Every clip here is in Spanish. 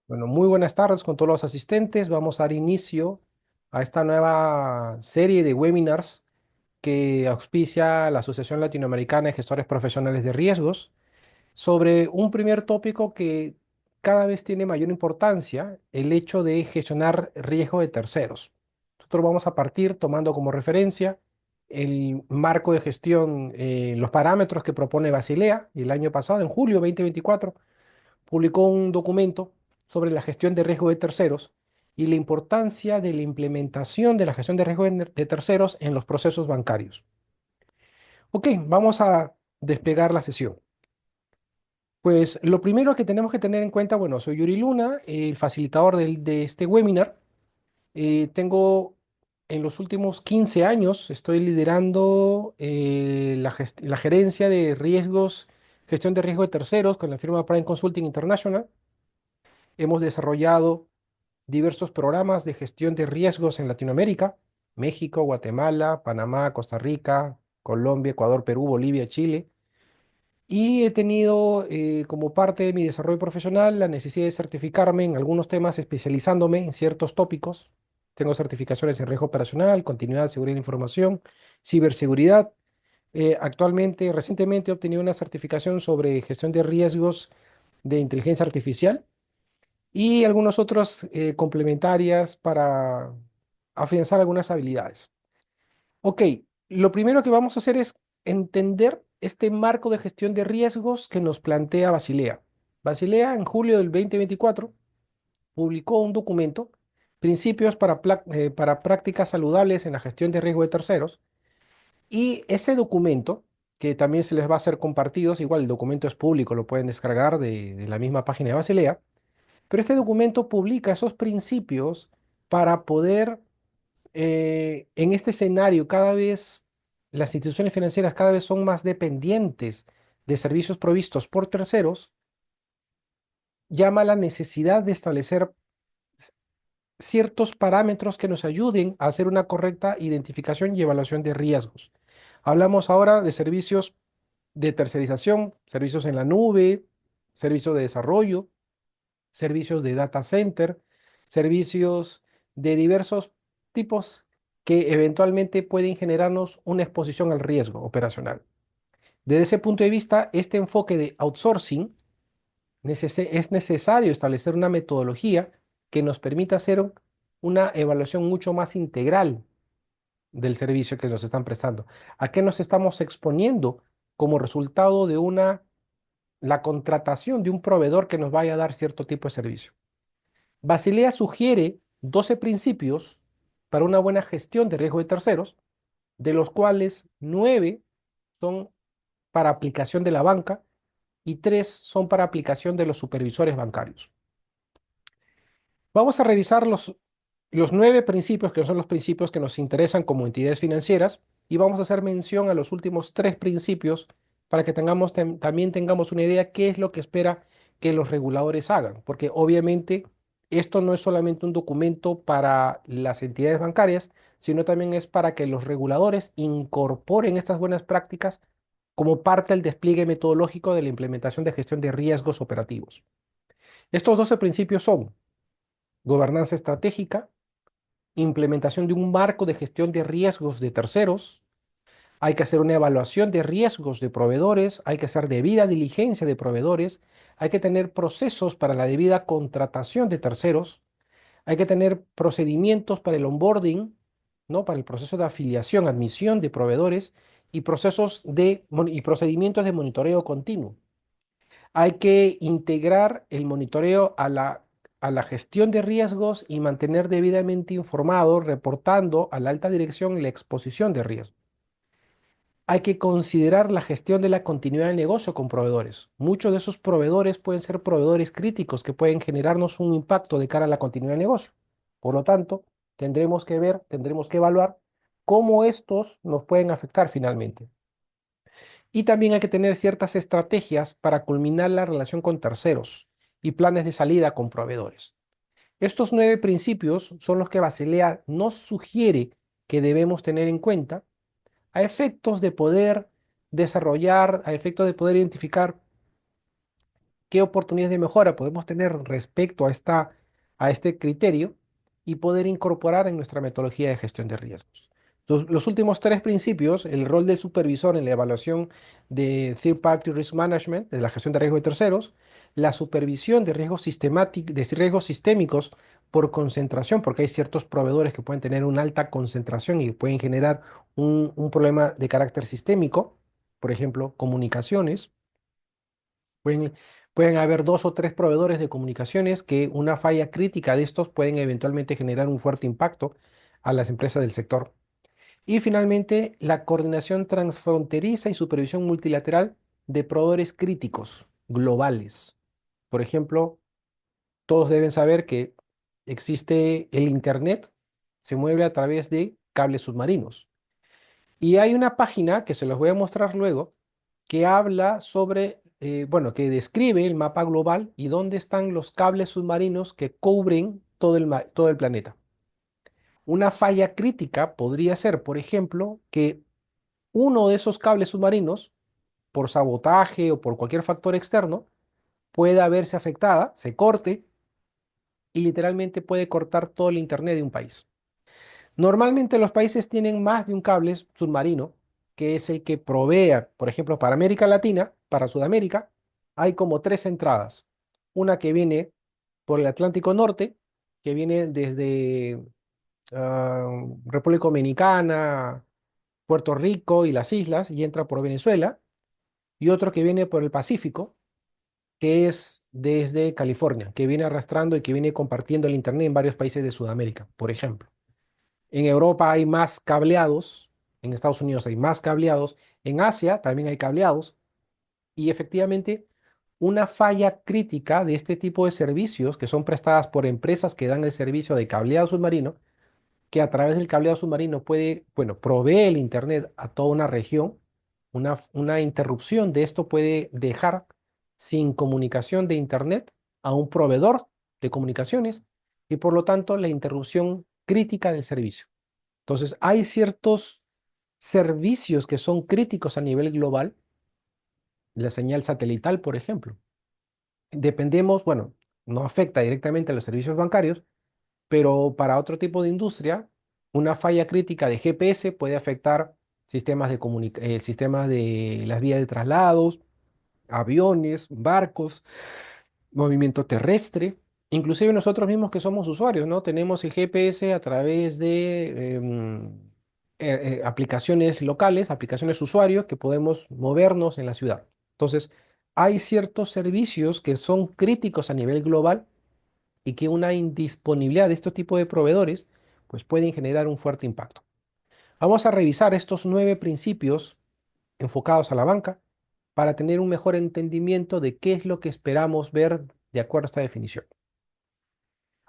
Bueno, muy buenas tardes con todos los asistentes. Vamos a dar inicio a esta nueva serie de webinars que auspicia la Asociación Latinoamericana de Gestores Profesionales de Riesgos sobre un primer tópico que cada vez tiene mayor importancia, el hecho de gestionar riesgo de terceros. Nosotros vamos a partir tomando como referencia el marco de gestión, los parámetros que propone Basilea el año pasado, en julio 2024 publicó un documento sobre la gestión de riesgo de terceros y la importancia de la implementación de la gestión de riesgo de terceros en los procesos bancarios. Ok, vamos a desplegar la sesión. Pues lo primero que tenemos que tener en cuenta, bueno, soy Yuri Luna, el facilitador de este webinar. Tengo en los últimos 15 años, estoy liderando la gerencia de riesgos, gestión de riesgo de terceros con la firma Prime Consulting International. Hemos desarrollado diversos programas de gestión de riesgos en Latinoamérica: México, Guatemala, Panamá, Costa Rica, Colombia, Ecuador, Perú, Bolivia, Chile. Y he tenido como parte de mi desarrollo profesional la necesidad de certificarme en algunos temas, especializándome en ciertos tópicos. Tengo certificaciones en riesgo operacional, continuidad, seguridad de la información, ciberseguridad. Recientemente he obtenido una certificación sobre gestión de riesgos de inteligencia artificial y algunas otras complementarias para afianzar algunas habilidades. Ok, lo primero que vamos a hacer es entender este marco de gestión de riesgos que nos plantea Basilea. Basilea en julio del 2024 publicó un documento, Principios para prácticas saludables en la gestión de riesgo de terceros, y ese documento, que también se les va a hacer compartidos, igual el documento es público, lo pueden descargar de la misma página de Basilea. Pero este documento publica esos principios para poder, en este escenario, cada vez las instituciones financieras cada vez son más dependientes de servicios provistos por terceros, llama a la necesidad de establecer s- ciertos parámetros que nos ayuden a hacer una correcta identificación y evaluación de riesgos. Hablamos ahora de servicios de tercerización, servicios en la nube, servicios de desarrollo, servicios de data center, servicios de diversos tipos que eventualmente pueden generarnos una exposición al riesgo operacional. Desde ese punto de vista, este enfoque de outsourcing es necesario establecer una metodología que nos permita hacer una evaluación mucho más integral del servicio que nos están prestando. ¿A qué nos estamos exponiendo como resultado de la contratación de un proveedor que nos vaya a dar cierto tipo de servicio? Basilea sugiere 12 principios para una buena gestión de riesgo de terceros, de los cuales 9 son para aplicación de la banca y 3 son para aplicación de los supervisores bancarios. Vamos a revisar los 9 principios, que son los principios que nos interesan como entidades financieras, y vamos a hacer mención a los últimos 3 principios para que también tengamos una idea qué es lo que espera que los reguladores hagan, porque obviamente esto no es solamente un documento para las entidades bancarias, sino también es para que los reguladores incorporen estas buenas prácticas como parte del despliegue metodológico de la implementación de gestión de riesgos operativos. Estos 12 principios son: gobernanza estratégica, implementación de un marco de gestión de riesgos de terceros, hay que hacer una evaluación de riesgos de proveedores, hay que hacer debida diligencia de proveedores, hay que tener procesos para la debida contratación de terceros, hay que tener procedimientos para el onboarding, ¿no? Para el proceso de afiliación, admisión de proveedores y y procedimientos de monitoreo continuo. Hay que integrar el monitoreo a la gestión de riesgos y mantener debidamente informado, reportando a la alta dirección la exposición de riesgo. Hay que considerar la gestión de la continuidad del negocio con proveedores. Muchos de esos proveedores pueden ser proveedores críticos que pueden generarnos un impacto de cara a la continuidad del negocio. Por lo tanto, tendremos que evaluar cómo estos nos pueden afectar finalmente. Y también hay que tener ciertas estrategias para culminar la relación con terceros y planes de salida con proveedores. Estos 9 principios son los que Basilea nos sugiere que debemos tener en cuenta a efectos de poder desarrollar, a efectos de poder identificar qué oportunidades de mejora podemos tener respecto a este criterio y poder incorporar en nuestra metodología de gestión de riesgos. Los últimos tres principios, el rol del supervisor en la evaluación de Third Party Risk Management, de la gestión de riesgos de terceros, la supervisión de riesgos de riesgos sistémicos por concentración, porque hay ciertos proveedores que pueden tener una alta concentración y pueden generar un problema de carácter sistémico, por ejemplo, comunicaciones. Pueden, pueden haber dos o tres proveedores de comunicaciones que una falla crítica de estos pueden eventualmente generar un fuerte impacto a las empresas del sector. Y finalmente, la coordinación transfronteriza y supervisión multilateral de proveedores críticos globales. Por ejemplo, todos deben saber que existe el Internet, se mueve a través de cables submarinos. Y hay una página que se los voy a mostrar luego que habla sobre, bueno, que describe el mapa global y dónde están los cables submarinos que cubren todo el planeta. Una falla crítica podría ser, por ejemplo, que uno de esos cables submarinos, por sabotaje o por cualquier factor externo, pueda verse afectada, se corte y literalmente puede cortar todo el internet de un país. Normalmente los países tienen más de un cable submarino, que es el que provee, por ejemplo, para América Latina, para Sudamérica, hay como tres entradas. Una que viene por el Atlántico Norte, que viene desde República Dominicana, Puerto Rico y las islas, y entra por Venezuela, y otro que viene por el Pacífico, que es desde California, que viene arrastrando y que viene compartiendo el Internet en varios países de Sudamérica, por ejemplo. En Europa hay más cableados, en Estados Unidos hay más cableados, en Asia también hay cableados y efectivamente una falla crítica de este tipo de servicios que son prestadas por empresas que dan el servicio de cableado submarino, que a través del cableado submarino puede, bueno, provee el Internet a toda una región, una interrupción de esto puede dejar sin comunicación de Internet a un proveedor de comunicaciones y por lo tanto la interrupción crítica del servicio. Entonces, hay ciertos servicios que son críticos a nivel global, la señal satelital, por ejemplo. Dependemos, bueno, no afecta directamente a los servicios bancarios, pero para otro tipo de industria, una falla crítica de GPS puede afectar sistemas de las vías de traslados, aviones, barcos, movimiento terrestre, inclusive nosotros mismos que somos usuarios, ¿no? Tenemos el GPS a través de aplicaciones locales, aplicaciones usuarios que podemos movernos en la ciudad. Entonces, hay ciertos servicios que son críticos a nivel global y que una indisponibilidad de este tipo de proveedores pues pueden generar un fuerte impacto. Vamos a revisar estos 9 principios enfocados a la banca para tener un mejor entendimiento de qué es lo que esperamos ver de acuerdo a esta definición.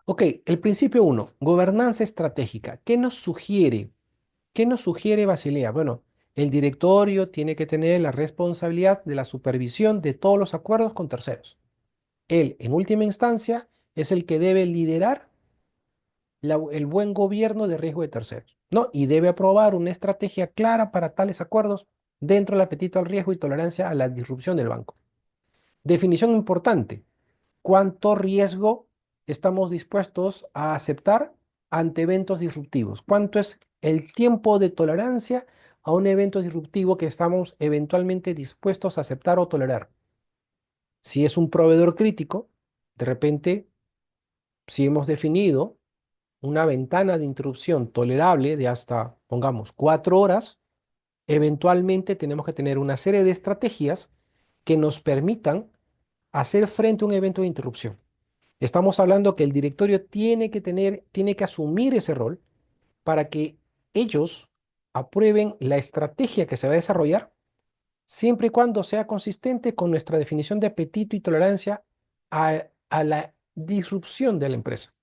Ok, el principio uno, gobernanza estratégica. ¿Qué nos sugiere? ¿Qué nos sugiere Basilea? Bueno, el directorio tiene que tener la responsabilidad de la supervisión de todos los acuerdos con terceros. Él, en última instancia, es el que debe liderar el buen gobierno de riesgo de terceros, ¿no? Y debe aprobar una estrategia clara para tales acuerdos dentro del apetito al riesgo y tolerancia a la disrupción del banco. Definición importante. ¿Cuánto riesgo estamos dispuestos a aceptar ante eventos disruptivos? ¿Cuánto es el tiempo de tolerancia a un evento disruptivo que estamos eventualmente dispuestos a aceptar o tolerar? Si es un proveedor crítico, de repente, si hemos definido una ventana de interrupción tolerable de hasta, pongamos, 4 horas, eventualmente tenemos que tener una serie de estrategias que nos permitan hacer frente a un evento de interrupción. Estamos hablando que el directorio tiene que asumir ese rol para que ellos aprueben la estrategia que se va a desarrollar, siempre y cuando sea consistente con nuestra definición de apetito y tolerancia a la disrupción de la empresa.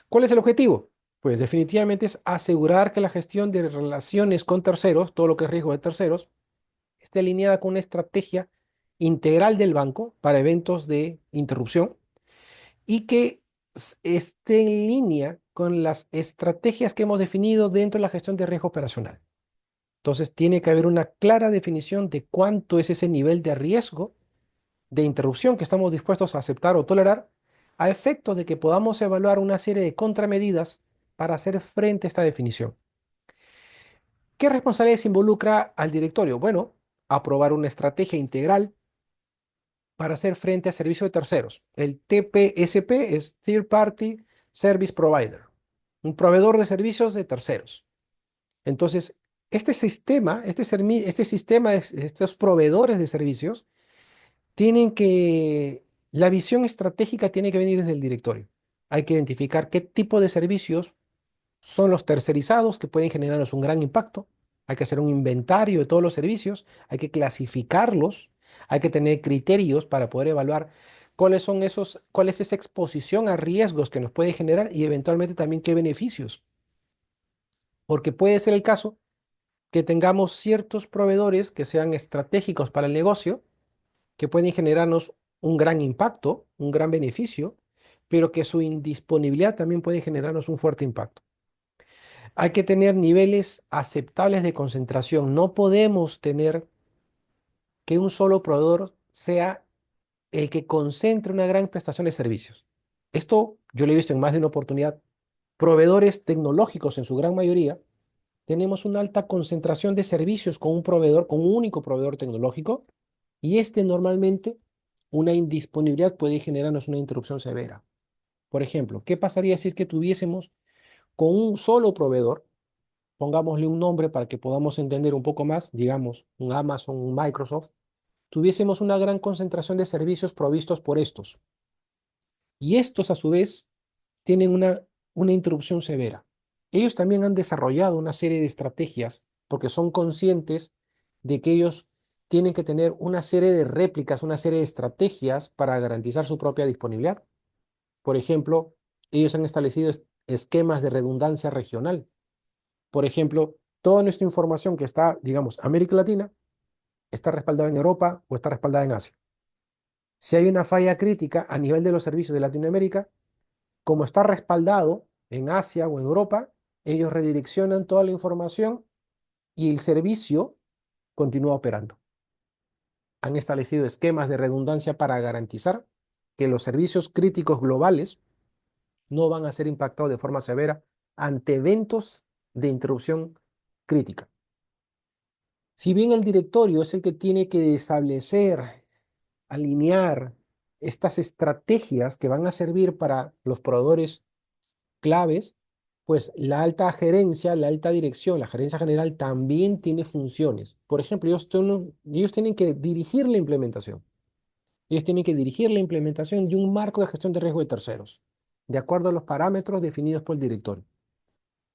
¿Cuál es el objetivo? Pues definitivamente es asegurar que la gestión de relaciones con terceros, todo lo que es riesgo de terceros, esté alineada con una estrategia integral del banco para eventos de interrupción y que esté en línea con las estrategias que hemos definido dentro de la gestión de riesgo operacional. Entonces, tiene que haber una clara definición de cuánto es ese nivel de riesgo de interrupción que estamos dispuestos a aceptar o tolerar, a efectos de que podamos evaluar una serie de contramedidas para hacer frente a esta definición. ¿Qué responsabilidades involucra al directorio? Bueno, aprobar una estrategia integral para hacer frente a servicios de terceros. El TPSP es Third Party Service Provider, un proveedor de servicios de terceros. Entonces, estos proveedores de servicios, la visión estratégica tiene que venir desde el directorio. Hay que identificar qué tipo de servicios son los tercerizados que pueden generarnos un gran impacto. Hay que hacer un inventario de todos los servicios, hay que clasificarlos, hay que tener criterios para poder evaluar cuál es esa exposición a riesgos que nos puede generar y eventualmente también qué beneficios. Porque puede ser el caso que tengamos ciertos proveedores que sean estratégicos para el negocio, que pueden generarnos un gran impacto, un gran beneficio, pero que su indisponibilidad también puede generarnos un fuerte impacto. Hay que tener niveles aceptables de concentración. No podemos tener que un solo proveedor sea el que concentre una gran prestación de servicios. Esto yo lo he visto en más de una oportunidad. Proveedores tecnológicos en su gran mayoría, tenemos una alta concentración de servicios con un proveedor, con un único proveedor tecnológico, y este normalmente, una indisponibilidad puede generarnos una interrupción severa. Por ejemplo, ¿qué pasaría si es que tuviésemos con un solo proveedor, pongámosle un nombre para que podamos entender un poco más, digamos, un Amazon, un Microsoft, tuviésemos una gran concentración de servicios provistos por estos? Y estos, a su vez, tienen una interrupción severa. Ellos también han desarrollado una serie de estrategias porque son conscientes de que ellos tienen que tener una serie de réplicas, una serie de estrategias para garantizar su propia disponibilidad. Por ejemplo, ellos han establecido esquemas de redundancia regional. Por ejemplo, toda nuestra información que está, digamos, América Latina, está respaldada en Europa o está respaldada en Asia. Si hay una falla crítica a nivel de los servicios de Latinoamérica, como está respaldado en Asia o en Europa, ellos redireccionan toda la información y el servicio continúa operando. Han establecido esquemas de redundancia para garantizar que los servicios críticos globales no van a ser impactados de forma severa ante eventos de interrupción crítica. Si bien el directorio es el que tiene que establecer, alinear estas estrategias que van a servir para los proveedores claves, pues la alta gerencia, la alta dirección, la gerencia general también tiene funciones. Por ejemplo, ellos tienen que dirigir la implementación. Ellos tienen que dirigir la implementación de un marco de gestión de riesgo de terceros, de acuerdo a los parámetros definidos por el directorio.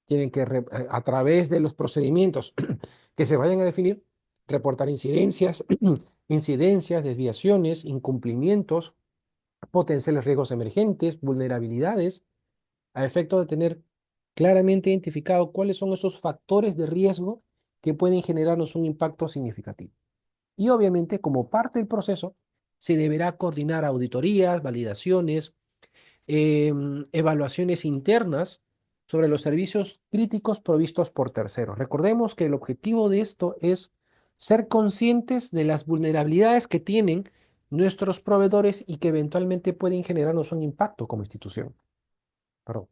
Tienen que, a través de los procedimientos que se vayan a definir, reportar incidencias, desviaciones, incumplimientos, potenciales riesgos emergentes, vulnerabilidades, a efecto de tener claramente identificado cuáles son esos factores de riesgo que pueden generarnos un impacto significativo. Y obviamente, como parte del proceso, se deberá coordinar auditorías, validaciones, evaluaciones internas sobre los servicios críticos provistos por terceros. Recordemos que el objetivo de esto es ser conscientes de las vulnerabilidades que tienen nuestros proveedores y que eventualmente pueden generarnos un impacto como institución. Perdón.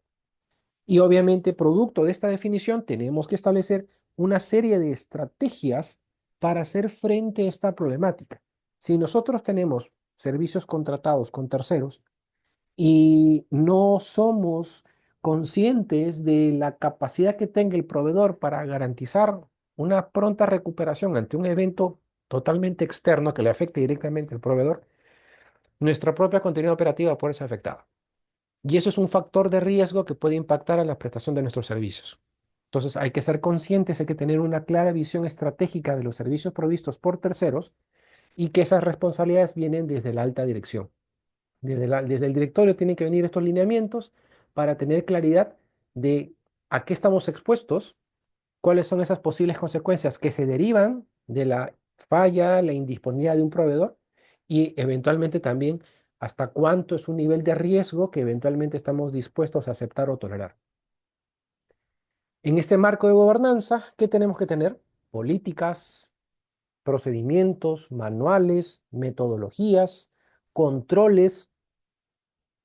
Y obviamente, producto de esta definición, tenemos que establecer una serie de estrategias para hacer frente a esta problemática. Si nosotros tenemos servicios contratados con terceros y no somos conscientes de la capacidad que tenga el proveedor para garantizar una pronta recuperación ante un evento totalmente externo que le afecte directamente al proveedor, nuestra propia continuidad operativa puede ser afectada. Y eso es un factor de riesgo que puede impactar a la prestación de nuestros servicios. Entonces hay que ser conscientes, hay que tener una clara visión estratégica de los servicios provistos por terceros y que esas responsabilidades vienen desde la alta dirección. Desde el directorio tienen que venir estos lineamientos para tener claridad de a qué estamos expuestos, cuáles son esas posibles consecuencias que se derivan de la falla, la indisponibilidad de un proveedor y eventualmente también hasta cuánto es un nivel de riesgo que eventualmente estamos dispuestos a aceptar o tolerar. En este marco de gobernanza, ¿qué tenemos que tener? Políticas, procedimientos, manuales, metodologías, controles,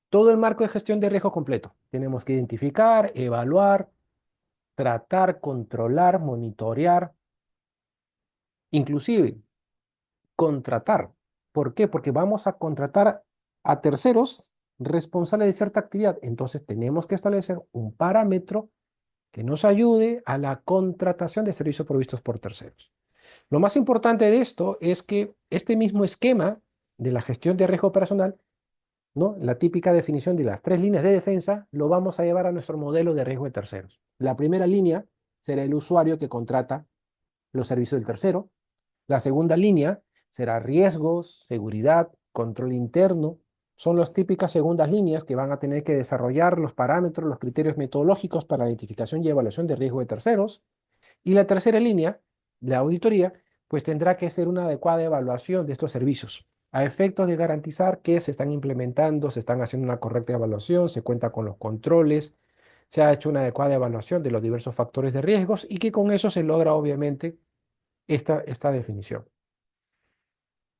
todo el marco de gestión de riesgo completo. Tenemos que identificar, evaluar, tratar, controlar, monitorear, inclusive contratar. ¿Por qué? Porque vamos a contratar a terceros responsables de cierta actividad. Entonces tenemos que establecer un parámetro que nos ayude a la contratación de servicios provistos por terceros. Lo más importante de esto es que este mismo esquema de la gestión de riesgo operacional, ¿no? La típica definición de las tres líneas de defensa, lo vamos a llevar a nuestro modelo de riesgo de terceros. La primera línea será el usuario que contrata los servicios del tercero. La segunda línea será riesgos, seguridad, control interno. Son las típicas segundas líneas que van a tener que desarrollar los parámetros, los criterios metodológicos para la identificación y evaluación de riesgo de terceros. Y la tercera línea, la auditoría, pues tendrá que ser una adecuada evaluación de estos servicios, a efectos de garantizar que se están implementando, se están haciendo una correcta evaluación, se cuenta con los controles, se ha hecho una adecuada evaluación de los diversos factores de riesgos y que con eso se logra obviamente esta definición.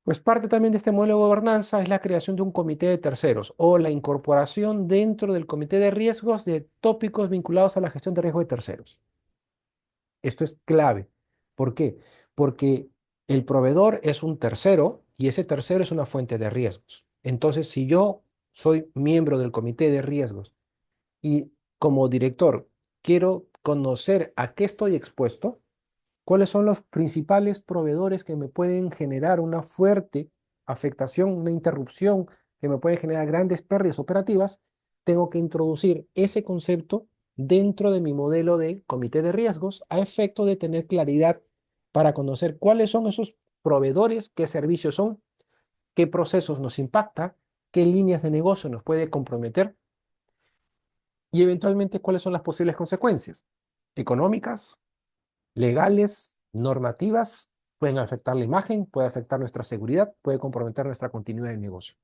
Pues parte también de este modelo de gobernanza es la creación de un comité de terceros o la incorporación dentro del comité de riesgos de tópicos vinculados a la gestión de riesgo de terceros. Esto es clave. ¿Por qué? Porque el proveedor es un tercero y ese tercero es una fuente de riesgos. Entonces, si yo soy miembro del comité de riesgos y como director quiero conocer a qué estoy expuesto, cuáles son los principales proveedores que me pueden generar una fuerte afectación, una interrupción, que me puede generar grandes pérdidas operativas, tengo que introducir ese concepto dentro de mi modelo de comité de riesgos a efecto de tener claridad para conocer cuáles son esos proveedores, qué servicios son, qué procesos nos impacta, qué líneas de negocio nos puede comprometer y eventualmente cuáles son las posibles consecuencias económicas, legales, normativas, pueden afectar la imagen, puede afectar nuestra seguridad, puede comprometer nuestra continuidad de negocio.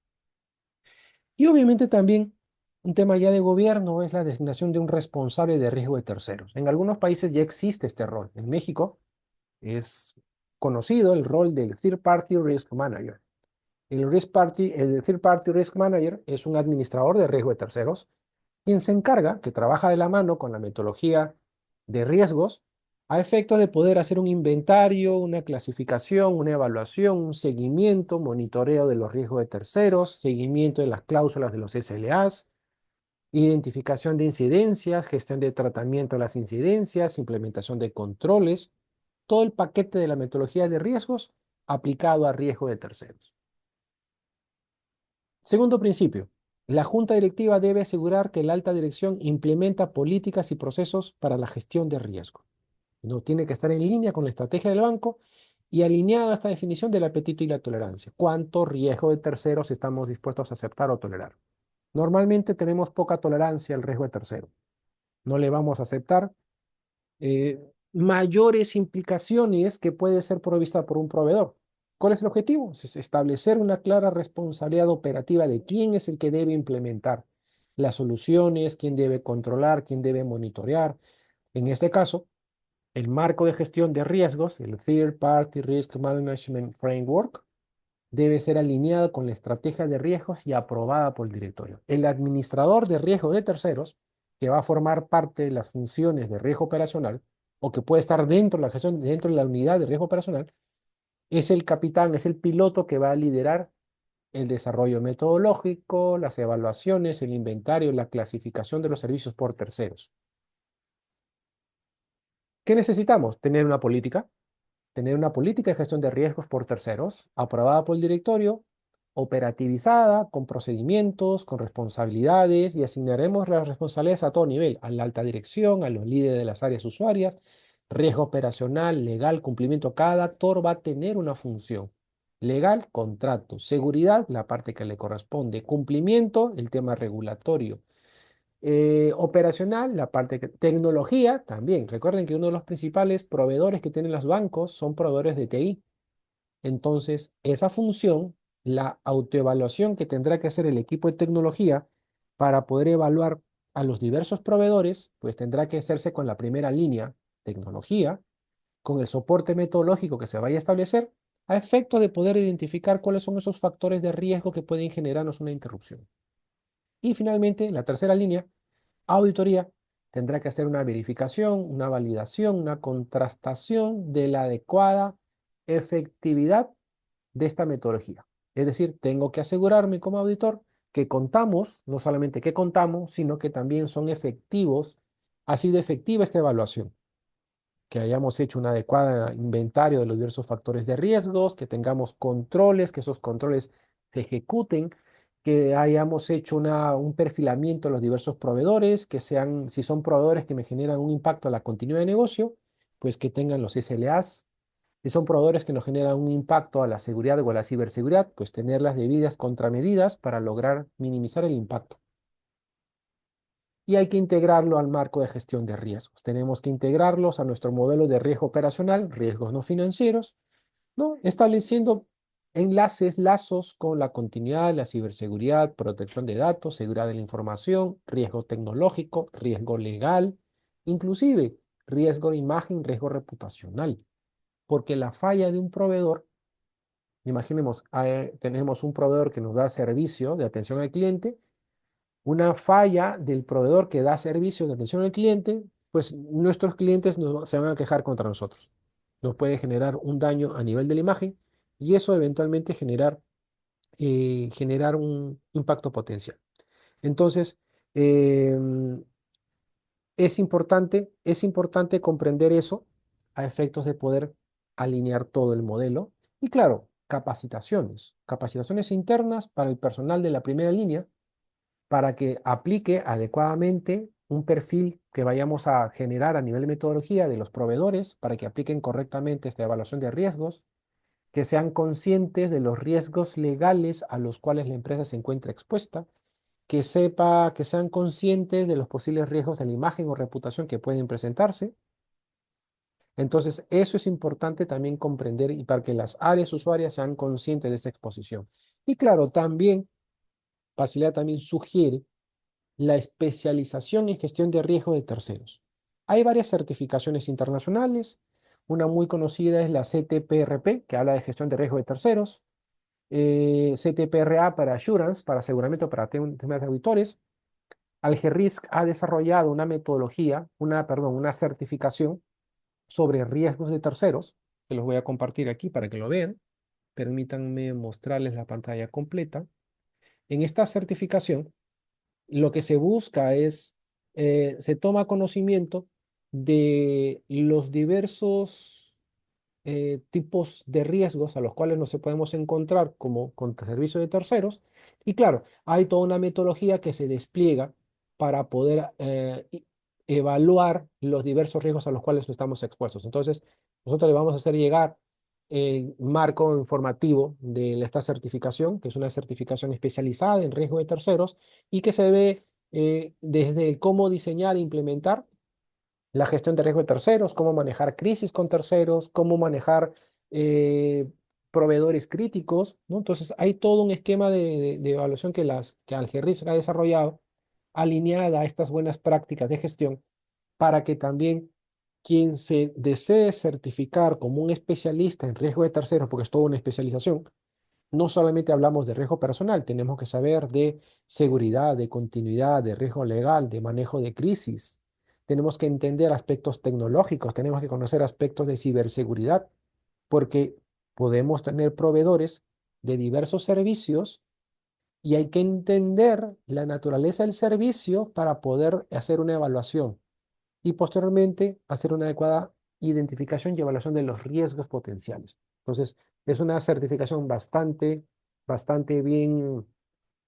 Y obviamente también un tema ya de gobierno es la designación de un responsable de riesgo de terceros. En algunos países ya existe este rol. En México es conocido el rol del Third Party Risk Manager. El Third Party Risk Manager es un administrador de riesgo de terceros quien se encarga, que trabaja de la mano con la metodología de riesgos, a efecto de poder hacer un inventario, una clasificación, una evaluación, un seguimiento, monitoreo de los riesgos de terceros, seguimiento de las cláusulas de los SLAs, identificación de incidencias, gestión de tratamiento de las incidencias, implementación de controles, todo el paquete de la metodología de riesgos aplicado a riesgo de terceros. Segundo principio, la junta directiva debe asegurar que la alta dirección implementa políticas y procesos para la gestión de riesgo. No tiene que estar en línea con la estrategia del banco y alineado a esta definición del apetito y la tolerancia. ¿Cuánto riesgo de terceros estamos dispuestos a aceptar o tolerar? Normalmente tenemos poca tolerancia al riesgo de tercero. No le vamos a aceptar eh, mayores implicaciones que puede ser provista por un proveedor. ¿Cuál es el objetivo? Es establecer una clara responsabilidad operativa de quién es el que debe implementar las soluciones, quién debe controlar, quién debe monitorear. En este caso, el marco de gestión de riesgos, el Third Party Risk Management Framework, debe ser alineado con la estrategia de riesgos y aprobada por el directorio. El administrador de riesgo de terceros, que va a formar parte de las funciones de riesgo operacional, o que puede estar dentro de la gestión, dentro de la unidad de riesgo operacional, es el capitán, es el piloto que va a liderar el desarrollo metodológico, las evaluaciones, el inventario, la clasificación de los servicios por terceros. ¿Qué necesitamos? Tener una política de gestión de riesgos por terceros, aprobada por el directorio, operativizada, con procedimientos, con responsabilidades, y asignaremos las responsabilidades a todo nivel, a la alta dirección, a los líderes de las áreas usuarias, riesgo operacional, legal, cumplimiento. Cada actor va a tener una función. Legal, contrato. Seguridad, la parte que le corresponde. Cumplimiento, el tema regulatorio. Operacional, la parte que, tecnología también. Recuerden que uno de los principales proveedores que tienen los bancos son proveedores de TI. Entonces, esa función, la autoevaluación que tendrá que hacer el equipo de tecnología para poder evaluar a los diversos proveedores, pues tendrá que hacerse con la primera línea, tecnología, con el soporte metodológico que se vaya a establecer a efecto de poder identificar cuáles son esos factores de riesgo que pueden generarnos una interrupción. Y finalmente, la tercera línea, auditoría, tendrá que hacer una verificación, una validación, una contrastación de la adecuada efectividad de esta metodología. Es decir, tengo que asegurarme como auditor que contamos, no solamente que contamos, sino que también son efectivos, ha sido efectiva esta evaluación, que hayamos hecho un adecuado inventario de los diversos factores de riesgos, que tengamos controles, que esos controles se ejecuten, que hayamos hecho un perfilamiento de los diversos proveedores, que sean, si son proveedores que me generan un impacto a la continuidad de negocio, pues que tengan los SLAs. Si son proveedores que nos generan un impacto a la seguridad o a la ciberseguridad, pues tener las debidas contramedidas para lograr minimizar el impacto. Y hay que integrarlo al marco de gestión de riesgos. Tenemos que integrarlos a nuestro modelo de riesgo operacional, riesgos no financieros, ¿no? Estableciendo enlaces, lazos con la continuidad, la ciberseguridad, protección de datos, seguridad de la información, riesgo tecnológico, riesgo legal, inclusive riesgo de imagen, riesgo reputacional. Porque la falla de un proveedor, imaginemos, tenemos un proveedor que nos da servicio de atención al cliente, una falla del proveedor que da servicio de atención al cliente, pues nuestros clientes se van a quejar contra nosotros. Nos puede generar un daño a nivel de la imagen y eso eventualmente generar un impacto potencial. Entonces, em, es importante comprender eso a efectos de poder alinear todo el modelo. Y claro, capacitaciones internas para el personal de la primera línea para que aplique adecuadamente un perfil que vayamos a generar a nivel de metodología de los proveedores para que apliquen correctamente esta evaluación de riesgos, que sean conscientes de los riesgos legales a los cuales la empresa se encuentra expuesta, que sean conscientes de los posibles riesgos de la imagen o reputación que pueden presentarse. Entonces, eso es importante también comprender y para que las áreas usuarias sean conscientes de esa exposición. Y claro, también, Facilidad también sugiere la especialización en gestión de riesgo de terceros. Hay varias certificaciones internacionales. Una muy conocida es la CTPRP, que habla de gestión de riesgo de terceros. CTPRA para Assurance, para aseguramiento para temas de auditores. Algerisk ha desarrollado una metodología, una certificación sobre riesgos de terceros, que los voy a compartir aquí para que lo vean. Permítanme mostrarles la pantalla completa. En esta certificación, lo que se busca es, se toma conocimiento de los diversos tipos de riesgos a los cuales nos podemos encontrar como con servicios de terceros. Y claro, hay toda una metodología que se despliega para poder evaluar los diversos riesgos a los cuales estamos expuestos. Entonces, nosotros le vamos a hacer llegar el marco informativo de esta certificación, que es una certificación especializada en riesgo de terceros y que se ve desde cómo diseñar e implementar la gestión de riesgo de terceros, cómo manejar crisis con terceros, cómo manejar eh, proveedores críticos, ¿no? Entonces, hay todo un esquema de evaluación que Algerris ha desarrollado, alineada a estas buenas prácticas de gestión, para que también quien se desee certificar como un especialista en riesgo de terceros, porque es toda una especialización, no solamente hablamos de riesgo personal, tenemos que saber de seguridad, de continuidad, de riesgo legal, de manejo de crisis. Tenemos que entender aspectos tecnológicos, tenemos que conocer aspectos de ciberseguridad, porque podemos tener proveedores de diversos servicios y hay que entender la naturaleza del servicio para poder hacer una evaluación y posteriormente hacer una adecuada identificación y evaluación de los riesgos potenciales. Entonces, es una certificación bastante bien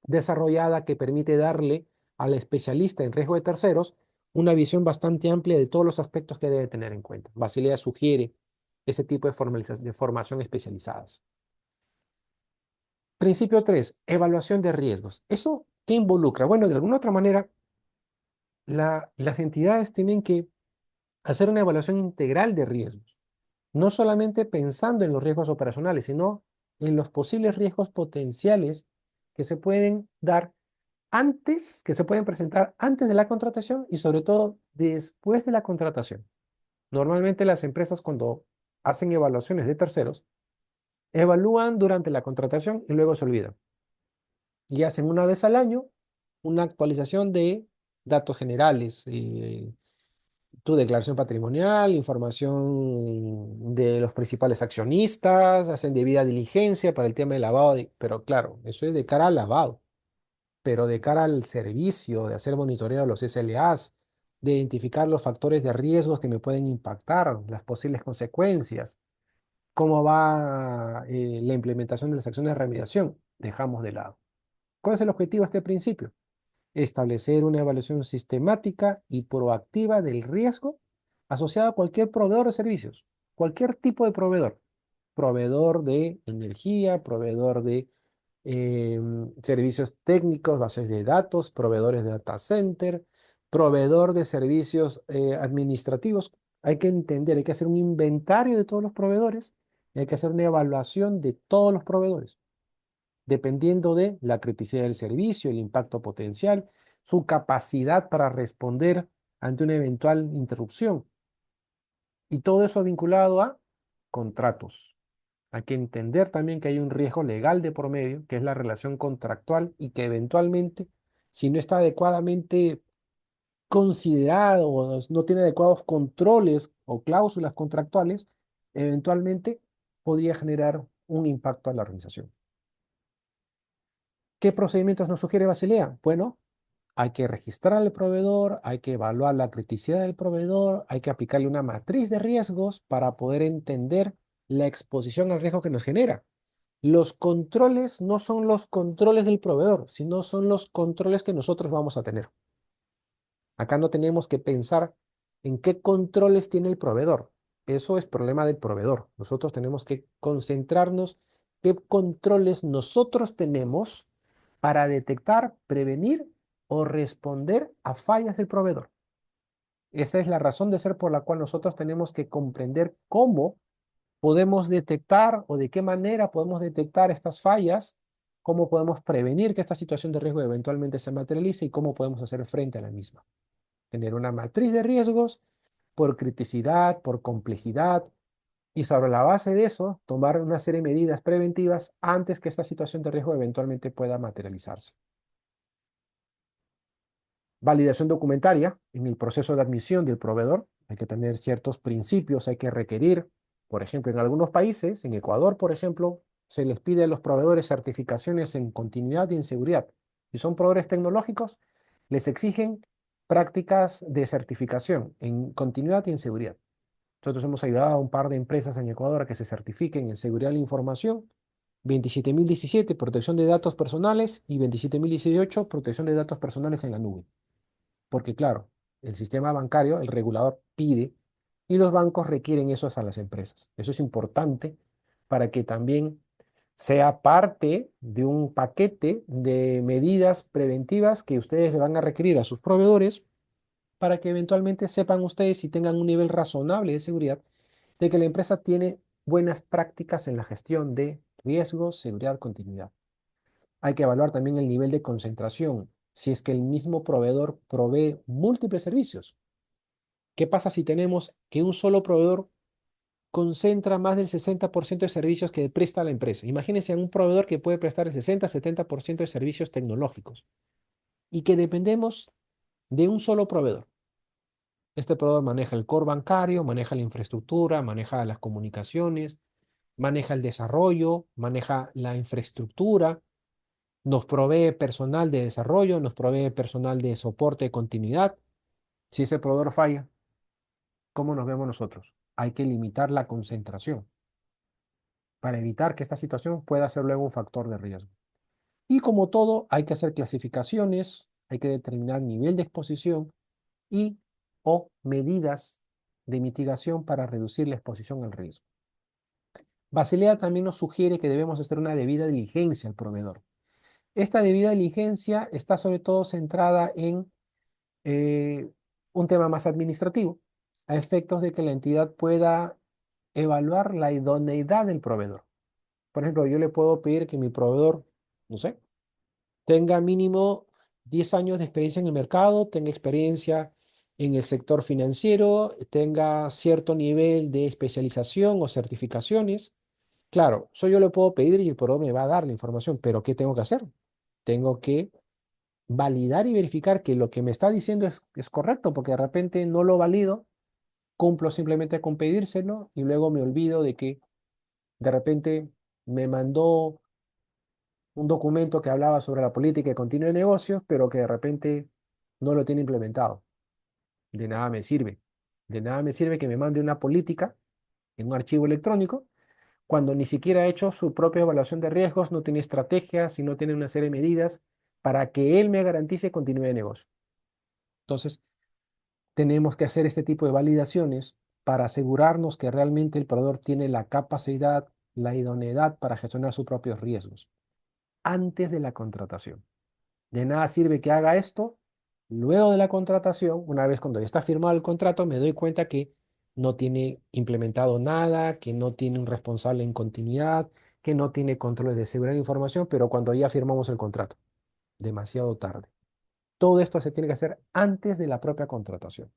desarrollada que permite darle al especialista en riesgo de terceros una visión bastante amplia de todos los aspectos que debe tener en cuenta. Basilea sugiere ese tipo de formación especializadas. Principio 3, evaluación de riesgos. ¿Eso qué involucra? Bueno, de alguna otra manera, las entidades tienen que hacer una evaluación integral de riesgos, no solamente pensando en los riesgos operacionales, sino en los posibles riesgos potenciales que se pueden dar antes, que se pueden presentar antes de la contratación y sobre todo después de la contratación. Normalmente las empresas cuando hacen evaluaciones de terceros, Evalúan durante la contratación y luego se olvidan. Y hacen una vez al año una actualización de datos generales, tu declaración patrimonial, información de los principales accionistas, hacen debida diligencia para el tema de lavado, pero claro, eso es de cara al lavado, pero de cara al servicio, de hacer monitoreo de los SLAs, de identificar los factores de riesgos que me pueden impactar, las posibles consecuencias, cómo va la implementación de las acciones de remediación, dejamos de lado. ¿Cuál es el objetivo de este principio? Establecer una evaluación sistemática y proactiva del riesgo asociado a cualquier proveedor de servicios, cualquier tipo de proveedor, proveedor de energía, proveedor de servicios técnicos, bases de datos, proveedores de data center, proveedor de servicios administrativos. Hay que entender, hay que hacer un inventario de todos los proveedores y hay que hacer una evaluación de todos los proveedores dependiendo de la criticidad del servicio, el impacto potencial, su capacidad para responder ante una eventual interrupción. Y todo eso vinculado a contratos. Hay que entender también que hay un riesgo legal de por medio, que es la relación contractual y que eventualmente, si no está adecuadamente considerado o no tiene adecuados controles o cláusulas contractuales, eventualmente podría generar un impacto a la organización. ¿Qué procedimientos nos sugiere Basilea? Bueno, hay que registrar al proveedor, hay que evaluar la criticidad del proveedor, hay que aplicarle una matriz de riesgos para poder entender la exposición al riesgo que nos genera. Los controles no son los controles del proveedor, sino son los controles que nosotros vamos a tener. Acá no tenemos que pensar en qué controles tiene el proveedor. Eso es problema del proveedor. Nosotros tenemos que concentrarnos qué controles nosotros tenemos para detectar, prevenir o responder a fallas del proveedor. Esa es la razón de ser por la cual nosotros tenemos que comprender cómo podemos detectar o de qué manera podemos detectar estas fallas, cómo podemos prevenir que esta situación de riesgo eventualmente se materialice y cómo podemos hacer frente a la misma. Tener una matriz de riesgos por criticidad, por complejidad, y sobre la base de eso, tomar una serie de medidas preventivas antes que esta situación de riesgo eventualmente pueda materializarse. Validación documentaria en el proceso de admisión del proveedor. Hay que tener ciertos principios, hay que requerir, por ejemplo, en algunos países, en Ecuador, por ejemplo, se les pide a los proveedores certificaciones en continuidad y en seguridad. Si son proveedores tecnológicos, les exigen prácticas de certificación en continuidad y en seguridad. Nosotros hemos ayudado a un par de empresas en Ecuador a que se certifiquen en seguridad de la información, 27017, protección de datos personales, y 27018, protección de datos personales en la nube. Porque claro, el sistema bancario, el regulador pide y los bancos requieren eso a las empresas. Eso es importante para que también sea parte de un paquete de medidas preventivas que ustedes le van a requerir a sus proveedores para que eventualmente sepan ustedes y tengan un nivel razonable de seguridad de que la empresa tiene buenas prácticas en la gestión de riesgos, seguridad, continuidad. Hay que evaluar también el nivel de concentración, si es que el mismo proveedor provee múltiples servicios. ¿Qué pasa si tenemos que un solo proveedor concentra más del 60% de servicios que presta la empresa? Imagínense a un proveedor que puede prestar el 60-70% de servicios tecnológicos y que dependemos de un solo proveedor. Este proveedor maneja el core bancario, maneja la infraestructura, maneja las comunicaciones, maneja el desarrollo, maneja la infraestructura, nos provee personal de desarrollo, nos provee personal de soporte de continuidad. Si ese proveedor falla, ¿cómo nos vemos nosotros? Hay que limitar la concentración para evitar que esta situación pueda ser luego un factor de riesgo. Y como todo, hay que hacer clasificaciones, hay que determinar nivel de exposición y o medidas de mitigación para reducir la exposición al riesgo. Basilea también nos sugiere que debemos hacer una debida diligencia al proveedor. Esta debida diligencia está sobre todo centrada en eh, un tema más administrativo, a efectos de que la entidad pueda evaluar la idoneidad del proveedor. Por ejemplo, yo le puedo pedir que mi proveedor, no sé, tenga mínimo 10 años de experiencia en el mercado, tenga experiencia en el sector financiero, tenga cierto nivel de especialización o certificaciones, Claro, eso yo le puedo pedir y el proveedor me va a dar la información, pero ¿qué tengo que hacer? Tengo que validar y verificar que lo que me está diciendo es correcto, porque de repente no lo valido, cumplo simplemente con pedírselo y luego me olvido de que de repente me mandó un documento que hablaba sobre la política de continuo de negocios, pero que de repente no lo tiene implementado. De nada me sirve. De nada me sirve que me mande una política en un archivo electrónico cuando ni siquiera ha hecho su propia evaluación de riesgos, no tiene estrategias y no tiene una serie de medidas para que él me garantice continuidad de negocio. Entonces, tenemos que hacer este tipo de validaciones para asegurarnos que realmente el proveedor tiene la capacidad, la idoneidad para gestionar sus propios riesgos antes de la contratación. De nada sirve que haga esto. Luego de la contratación, una vez cuando ya está firmado el contrato, me doy cuenta que no tiene implementado nada, que no tiene un responsable en continuidad, que no tiene controles de seguridad de información, pero cuando ya firmamos el contrato, demasiado tarde. Todo esto se tiene que hacer antes de la propia contratación.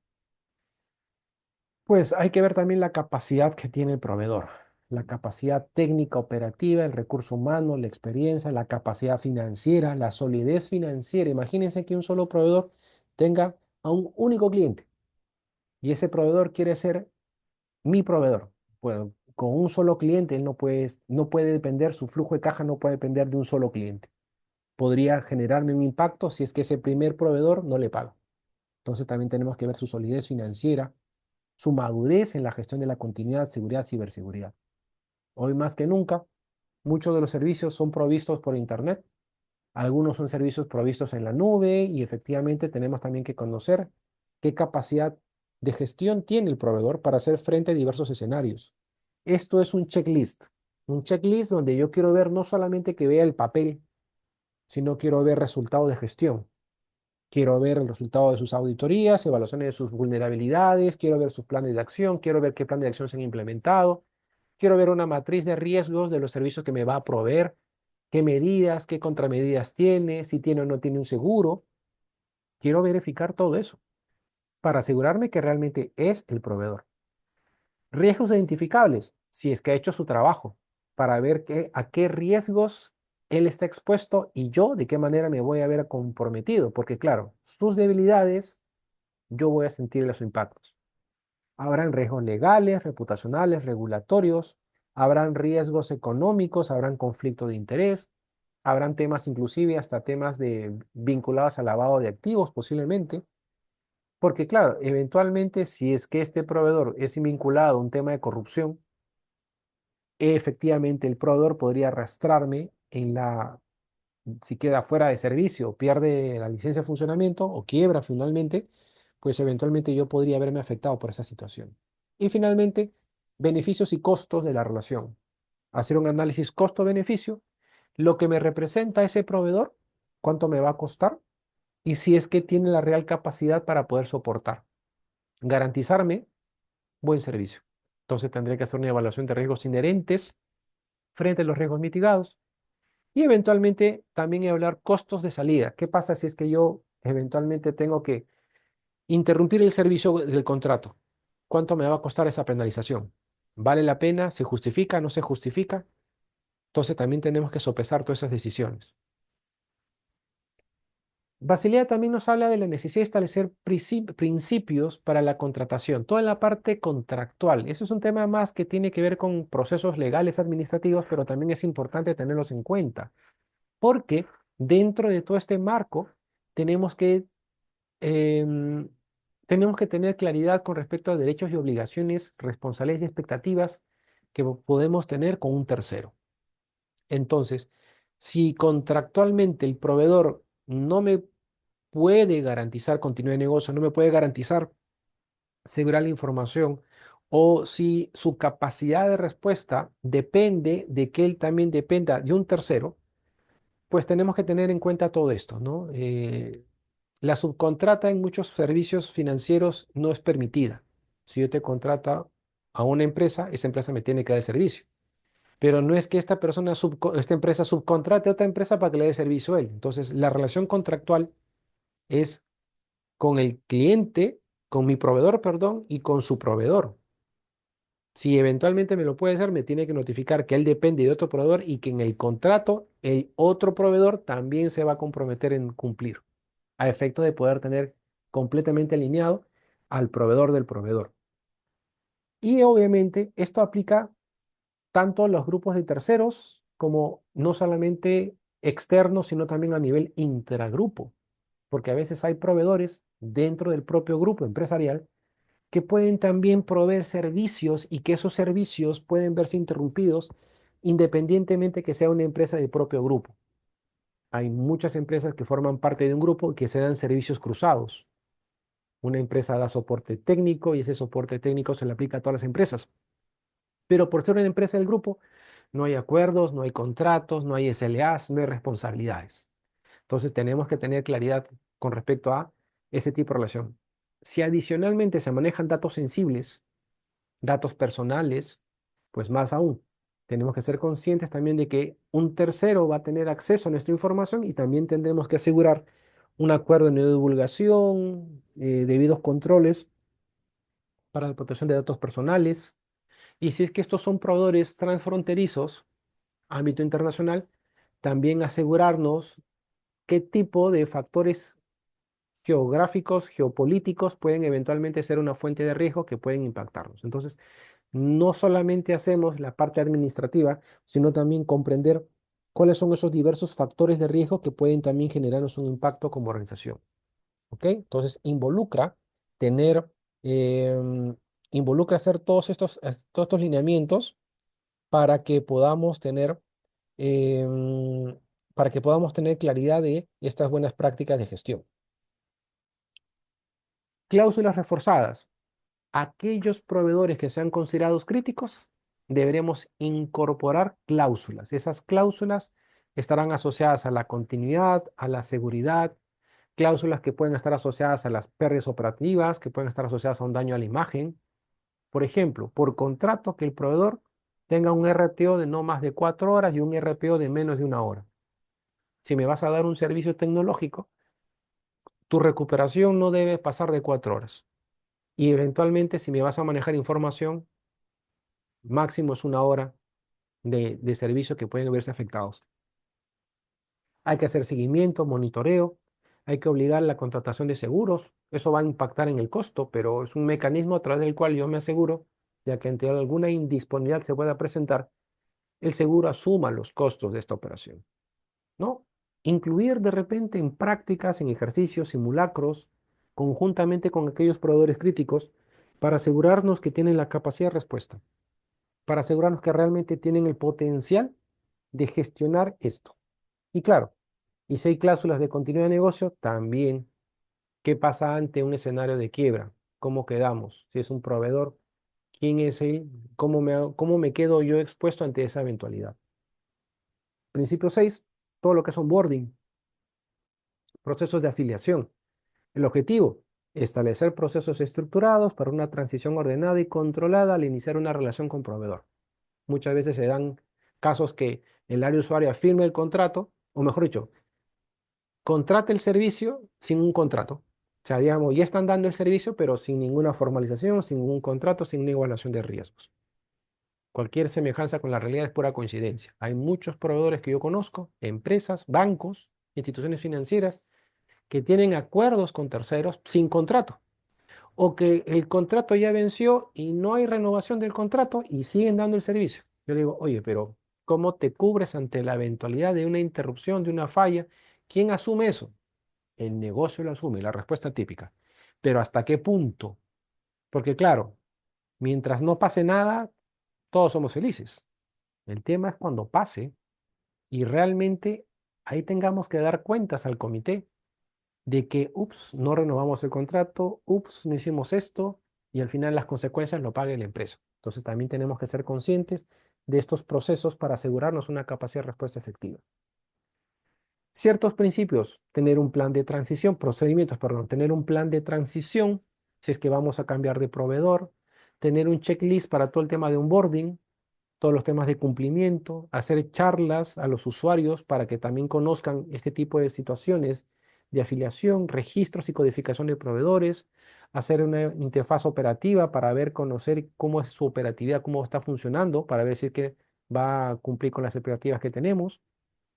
Pues hay que ver también la capacidad que tiene el proveedor, la capacidad técnica operativa, el recurso humano, la experiencia, la capacidad financiera, la solidez financiera. Imagínense que un solo proveedor tenga a un único cliente y ese proveedor quiere ser mi proveedor. Bueno, con un solo cliente él no puede depender, su flujo de caja no puede depender de un solo cliente. Podría generarme un impacto si es que ese primer proveedor no le paga. Entonces también tenemos que ver su solidez financiera, su madurez en la gestión de la continuidad, seguridad, ciberseguridad. Hoy más que nunca, muchos de los servicios son provistos por Internet, algunos son servicios provistos en la nube y efectivamente tenemos también que conocer qué capacidad de gestión tiene el proveedor para hacer frente a diversos escenarios. Esto es un checklist donde yo quiero ver no solamente que vea el papel, sino quiero ver resultados de gestión. Quiero ver el resultado de sus auditorías, evaluaciones de sus vulnerabilidades, quiero ver sus planes de acción, quiero ver qué planes de acción se han implementado, quiero ver una matriz de riesgos de los servicios que me va a proveer, qué medidas, qué contramedidas tiene, si tiene o no tiene un seguro. Quiero verificar todo eso para asegurarme que realmente es el proveedor. Riesgos identificables, si es que ha hecho su trabajo, para ver a qué riesgos él está expuesto y yo de qué manera me voy a ver comprometido, porque claro, sus debilidades yo voy a sentir los impactos. Habrán riesgos legales, reputacionales, regulatorios, habrán riesgos económicos, habrán conflicto de interés, habrán temas inclusive hasta temas vinculados al lavado de activos posiblemente, porque claro, eventualmente si es que este proveedor es vinculado a un tema de corrupción, efectivamente el proveedor podría arrastrarme si queda fuera de servicio, pierde la licencia de funcionamiento o quiebra finalmente, pues eventualmente yo podría verme afectado por esa situación. Y finalmente, beneficios y costos de la relación. Hacer un análisis costo-beneficio, lo que me representa ese proveedor, cuánto me va a costar y si es que tiene la real capacidad para poder soportar. Garantizarme buen servicio. Entonces tendré que hacer una evaluación de riesgos inherentes frente a los riesgos mitigados y eventualmente también hablar costos de salida. ¿Qué pasa si es que yo eventualmente tengo que interrumpir el servicio del contrato? ¿Cuánto me va a costar esa penalización? ¿Vale la pena? ¿Se justifica? ¿No se justifica? Entonces también tenemos que sopesar todas esas decisiones. Basilea también nos habla de la necesidad de establecer principios para la contratación, toda la parte contractual. Eso es un tema más que tiene que ver con procesos legales administrativos, pero también es importante tenerlos en cuenta. Porque dentro de todo este marco tenemos que, em, tenemos que tener claridad con respecto a derechos y obligaciones, responsabilidades y expectativas que podemos tener con un tercero. Entonces, si contractualmente el proveedor no me puede garantizar continuidad de negocio, no me puede garantizar seguridad de la información, o si su capacidad de respuesta depende de que él también dependa de un tercero, pues tenemos que tener en cuenta todo esto, ¿no? La subcontrata en muchos servicios financieros no es permitida. Si yo te contrato a una empresa, esa empresa me tiene que dar el servicio. Pero no es que esta empresa subcontrate a otra empresa para que le dé servicio a él. Entonces, la relación contractual es con el cliente, con mi proveedor, perdón, y con su proveedor. Si eventualmente me lo puede hacer, me tiene que notificar que él depende de otro proveedor y que en el contrato el otro proveedor también se va a comprometer en cumplir, a efecto de poder tener completamente alineado al proveedor del proveedor. Y obviamente esto aplica tanto a los grupos de terceros como no solamente externos, sino también a nivel intragrupo, porque a veces hay proveedores dentro del propio grupo empresarial que pueden también proveer servicios y que esos servicios pueden verse interrumpidos independientemente que sea una empresa del propio grupo. Hay muchas empresas que forman parte de un grupo y que se dan servicios cruzados. Una empresa da soporte técnico y ese soporte técnico se le aplica a todas las empresas. Pero por ser una empresa del grupo, no hay acuerdos, no hay contratos, no hay SLAs, no hay responsabilidades. Entonces tenemos que tener claridad con respecto a ese tipo de relación. Si adicionalmente se manejan datos sensibles, datos personales, pues más aún. Tenemos que ser conscientes también de que un tercero va a tener acceso a nuestra información y también tendremos que asegurar un acuerdo de no divulgación, debidos controles para la protección de datos personales. Y si es que estos son proveedores transfronterizos, ámbito internacional, también asegurarnos qué tipo de factores geográficos, geopolíticos pueden eventualmente ser una fuente de riesgo que pueden impactarnos. Entonces, no solamente hacemos la parte administrativa, sino también comprender cuáles son esos diversos factores de riesgo que pueden también generarnos un impacto como organización. ¿Ok? Entonces, tener, em, involucra hacer todos estos lineamientos para que podamos tener, em, para que podamos tener claridad de estas buenas prácticas de gestión. Cláusulas reforzadas. Aquellos proveedores que sean considerados críticos, deberemos incorporar cláusulas. Esas cláusulas estarán asociadas a la continuidad, a la seguridad, cláusulas que pueden estar asociadas a las pérdidas operativas, que pueden estar asociadas a un daño a la imagen. Por ejemplo, por contrato que el proveedor tenga un RTO de no más de 4 horas y un RPO de menos de 1 hora. Si me vas a dar un servicio tecnológico, tu recuperación no debe pasar de 4 horas. Y eventualmente, si me vas a manejar información, máximo es 1 hora de servicio que pueden verse afectados. Hay que hacer seguimiento, monitoreo, hay que obligar la contratación de seguros. Eso va a impactar en el costo, pero es un mecanismo a través del cual yo me aseguro, ya que ante alguna indisponibilidad se pueda presentar, el seguro asuma los costos de esta operación, ¿no? Incluir de repente en prácticas, en ejercicios, simulacros, conjuntamente con aquellos proveedores críticos, para asegurarnos que tienen la capacidad de respuesta, para asegurarnos que realmente tienen el potencial de gestionar esto. Y claro, y si hay cláusulas de continuidad de negocio, también, ¿qué pasa ante un escenario de quiebra? ¿Cómo quedamos? Si es un proveedor, ¿quién es él? Cómo me quedo yo expuesto ante esa eventualidad? Principio 6, todo lo que es onboarding, procesos de afiliación. El objetivo, establecer procesos estructurados para una transición ordenada y controlada al iniciar una relación con proveedor. Muchas veces se dan casos que el área usuaria firme el contrato, o mejor dicho, contrata el servicio sin un contrato. O sea, digamos, ya están dando el servicio, pero sin ninguna formalización, sin ningún contrato, sin ninguna evaluación de riesgos. Cualquier semejanza con la realidad es pura coincidencia. Hay muchos proveedores que yo conozco, empresas, bancos, instituciones financieras, que tienen acuerdos con terceros sin contrato, o que el contrato ya venció y no hay renovación del contrato y siguen dando el servicio. Yo le digo, oye, pero ¿cómo te cubres ante la eventualidad de una interrupción, de una falla? ¿Quién asume eso? El negocio lo asume, la respuesta típica. Pero ¿hasta qué punto? Porque claro, mientras no pase nada, todos somos felices. El tema es cuando pase y realmente ahí tengamos que dar cuentas al comité de que, ups, no renovamos el contrato, ups, no hicimos esto y al final las consecuencias lo pague la empresa. Entonces también tenemos que ser conscientes de estos procesos para asegurarnos una capacidad de respuesta efectiva. Ciertos principios, tener un plan de transición, procedimientos, perdón, tener un plan de transición si es que vamos a cambiar de proveedor, tener un checklist para todo el tema de onboarding, todos los temas de cumplimiento, hacer charlas a los usuarios para que también conozcan este tipo de situaciones de afiliación, registros y codificación de proveedores, hacer una interfaz operativa para ver, conocer cómo es su operatividad, cómo está funcionando, para ver si es que va a cumplir con las expectativas que tenemos.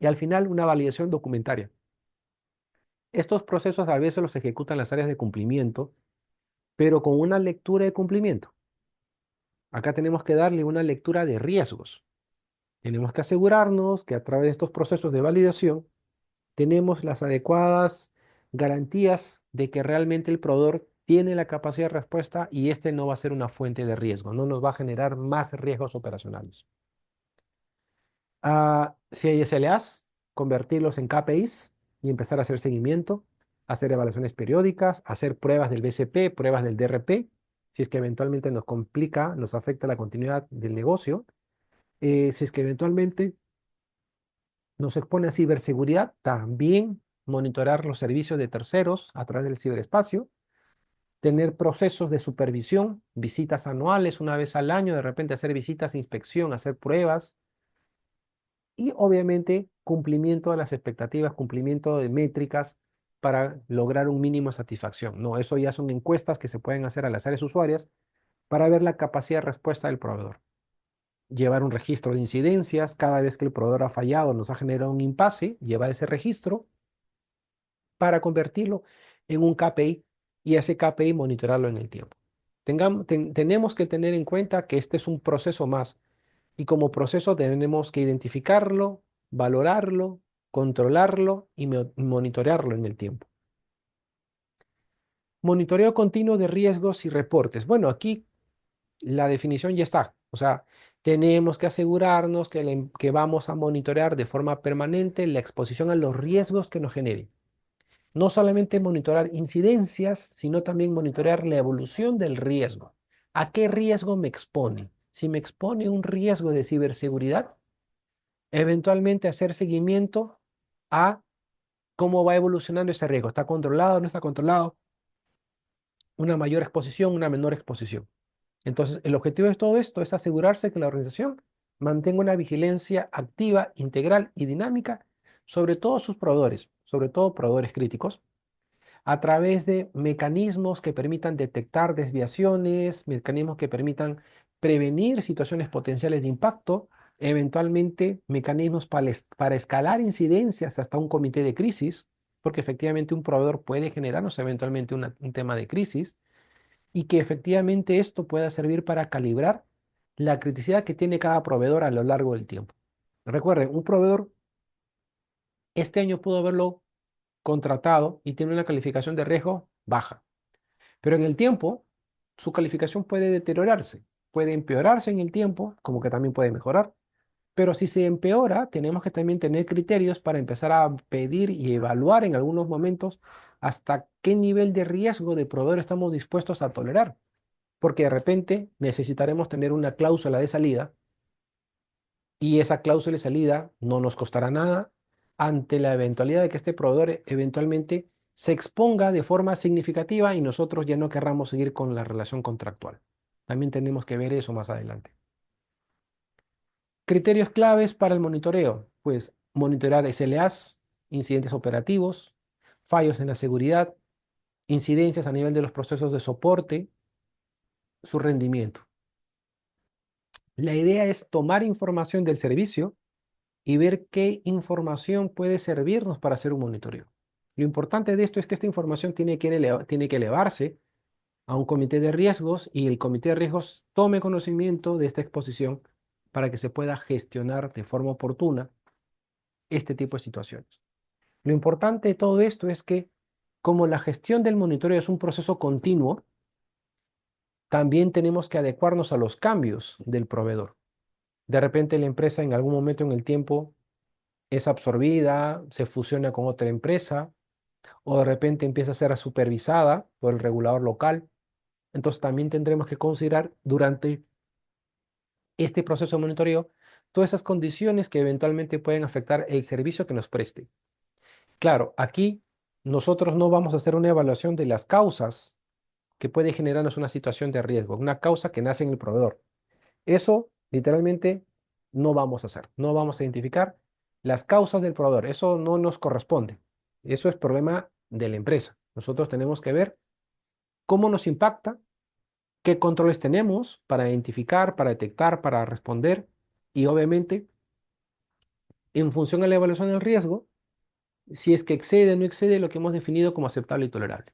Y al final, una validación documentaria. Estos procesos a veces los ejecutan las áreas de cumplimiento, pero con una lectura de cumplimiento. Acá tenemos que darle una lectura de riesgos. Tenemos que asegurarnos que a través de estos procesos de validación tenemos las adecuadas garantías de que realmente el proveedor tiene la capacidad de respuesta y este no va a ser una fuente de riesgo, no nos va a generar más riesgos operacionales. Si hay SLAs, convertirlos en KPIs y empezar a hacer seguimiento, hacer evaluaciones periódicas, hacer pruebas del BCP, pruebas del DRP, si es que eventualmente nos complica, nos afecta la continuidad del negocio. Si es que eventualmente nos expone a ciberseguridad, también monitorar los servicios de terceros a través del ciberespacio, tener procesos de supervisión, visitas anuales una vez al año, de repente hacer visitas de inspección, hacer pruebas y obviamente cumplimiento de las expectativas, cumplimiento de métricas para lograr un mínimo de satisfacción. No, eso ya son encuestas que se pueden hacer a las áreas usuarias para ver la capacidad de respuesta del proveedor. Llevar un registro de incidencias, cada vez que el proveedor ha fallado, nos ha generado un impasse, llevar ese registro para convertirlo en un KPI y ese KPI monitorarlo en el tiempo. Tenemos que tener en cuenta que este es un proceso más y como proceso tenemos que identificarlo, valorarlo, controlarlo y monitorearlo en el tiempo. Monitoreo continuo de riesgos y reportes. Bueno, aquí la definición ya está. O sea, tenemos que asegurarnos que vamos a monitorear de forma permanente la exposición a los riesgos que nos genere. No solamente monitorear incidencias, sino también monitorear la evolución del riesgo. ¿A qué riesgo me expone? Si me expone un riesgo de ciberseguridad, eventualmente hacer seguimiento a cómo va evolucionando ese riesgo. ¿Está controlado o no está controlado? Una mayor exposición, una menor exposición. Entonces, el objetivo de todo esto es asegurarse que la organización mantenga una vigilancia activa, integral y dinámica sobre todos sus proveedores, sobre todo proveedores críticos, a través de mecanismos que permitan detectar desviaciones, mecanismos que permitan prevenir situaciones potenciales de impacto, eventualmente mecanismos para escalar incidencias hasta un comité de crisis, porque efectivamente un proveedor puede generarnos eventualmente un tema de crisis, y que efectivamente esto pueda servir para calibrar la criticidad que tiene cada proveedor a lo largo del tiempo. Recuerden, un proveedor este año pudo haberlo contratado y tiene una calificación de riesgo baja. Pero en el tiempo, su calificación puede deteriorarse, puede empeorarse en el tiempo, como que también puede mejorar. Pero si se empeora, tenemos que también tener criterios para empezar a pedir y evaluar en algunos momentos hasta qué nivel de riesgo de proveedor estamos dispuestos a tolerar. Porque de repente necesitaremos tener una cláusula de salida y esa cláusula de salida no nos costará nada ante la eventualidad de que este proveedor eventualmente se exponga de forma significativa y nosotros ya no querramos seguir con la relación contractual. También tenemos que ver eso más adelante. Criterios claves para el monitoreo, pues monitorear SLAs, incidentes operativos, fallos en la seguridad, incidencias a nivel de los procesos de soporte, su rendimiento. La idea es tomar información del servicio y ver qué información puede servirnos para hacer un monitoreo. Lo importante de esto es que esta información tiene que elevarse a un comité de riesgos y el comité de riesgos tome conocimiento de esta exposición para que se pueda gestionar de forma oportuna este tipo de situaciones. Lo importante de todo esto es que como la gestión del monitoreo es un proceso continuo, también tenemos que adecuarnos a los cambios del proveedor. De repente la empresa en algún momento en el tiempo es absorbida, se fusiona con otra empresa o de repente empieza a ser supervisada por el regulador local. Entonces también tendremos que considerar durante este proceso de monitoreo todas esas condiciones que eventualmente pueden afectar el servicio que nos preste. Claro, aquí nosotros no vamos a hacer una evaluación de las causas que puede generarnos una situación de riesgo, una causa que nace en el proveedor. Eso literalmente no vamos a hacer, no vamos a identificar las causas del proveedor, eso no nos corresponde. Eso es problema de la empresa. Nosotros tenemos que ver cómo nos impacta, qué controles tenemos para identificar, para detectar, para responder y obviamente en función a la evaluación del riesgo, si es que excede o no excede lo que hemos definido como aceptable y tolerable.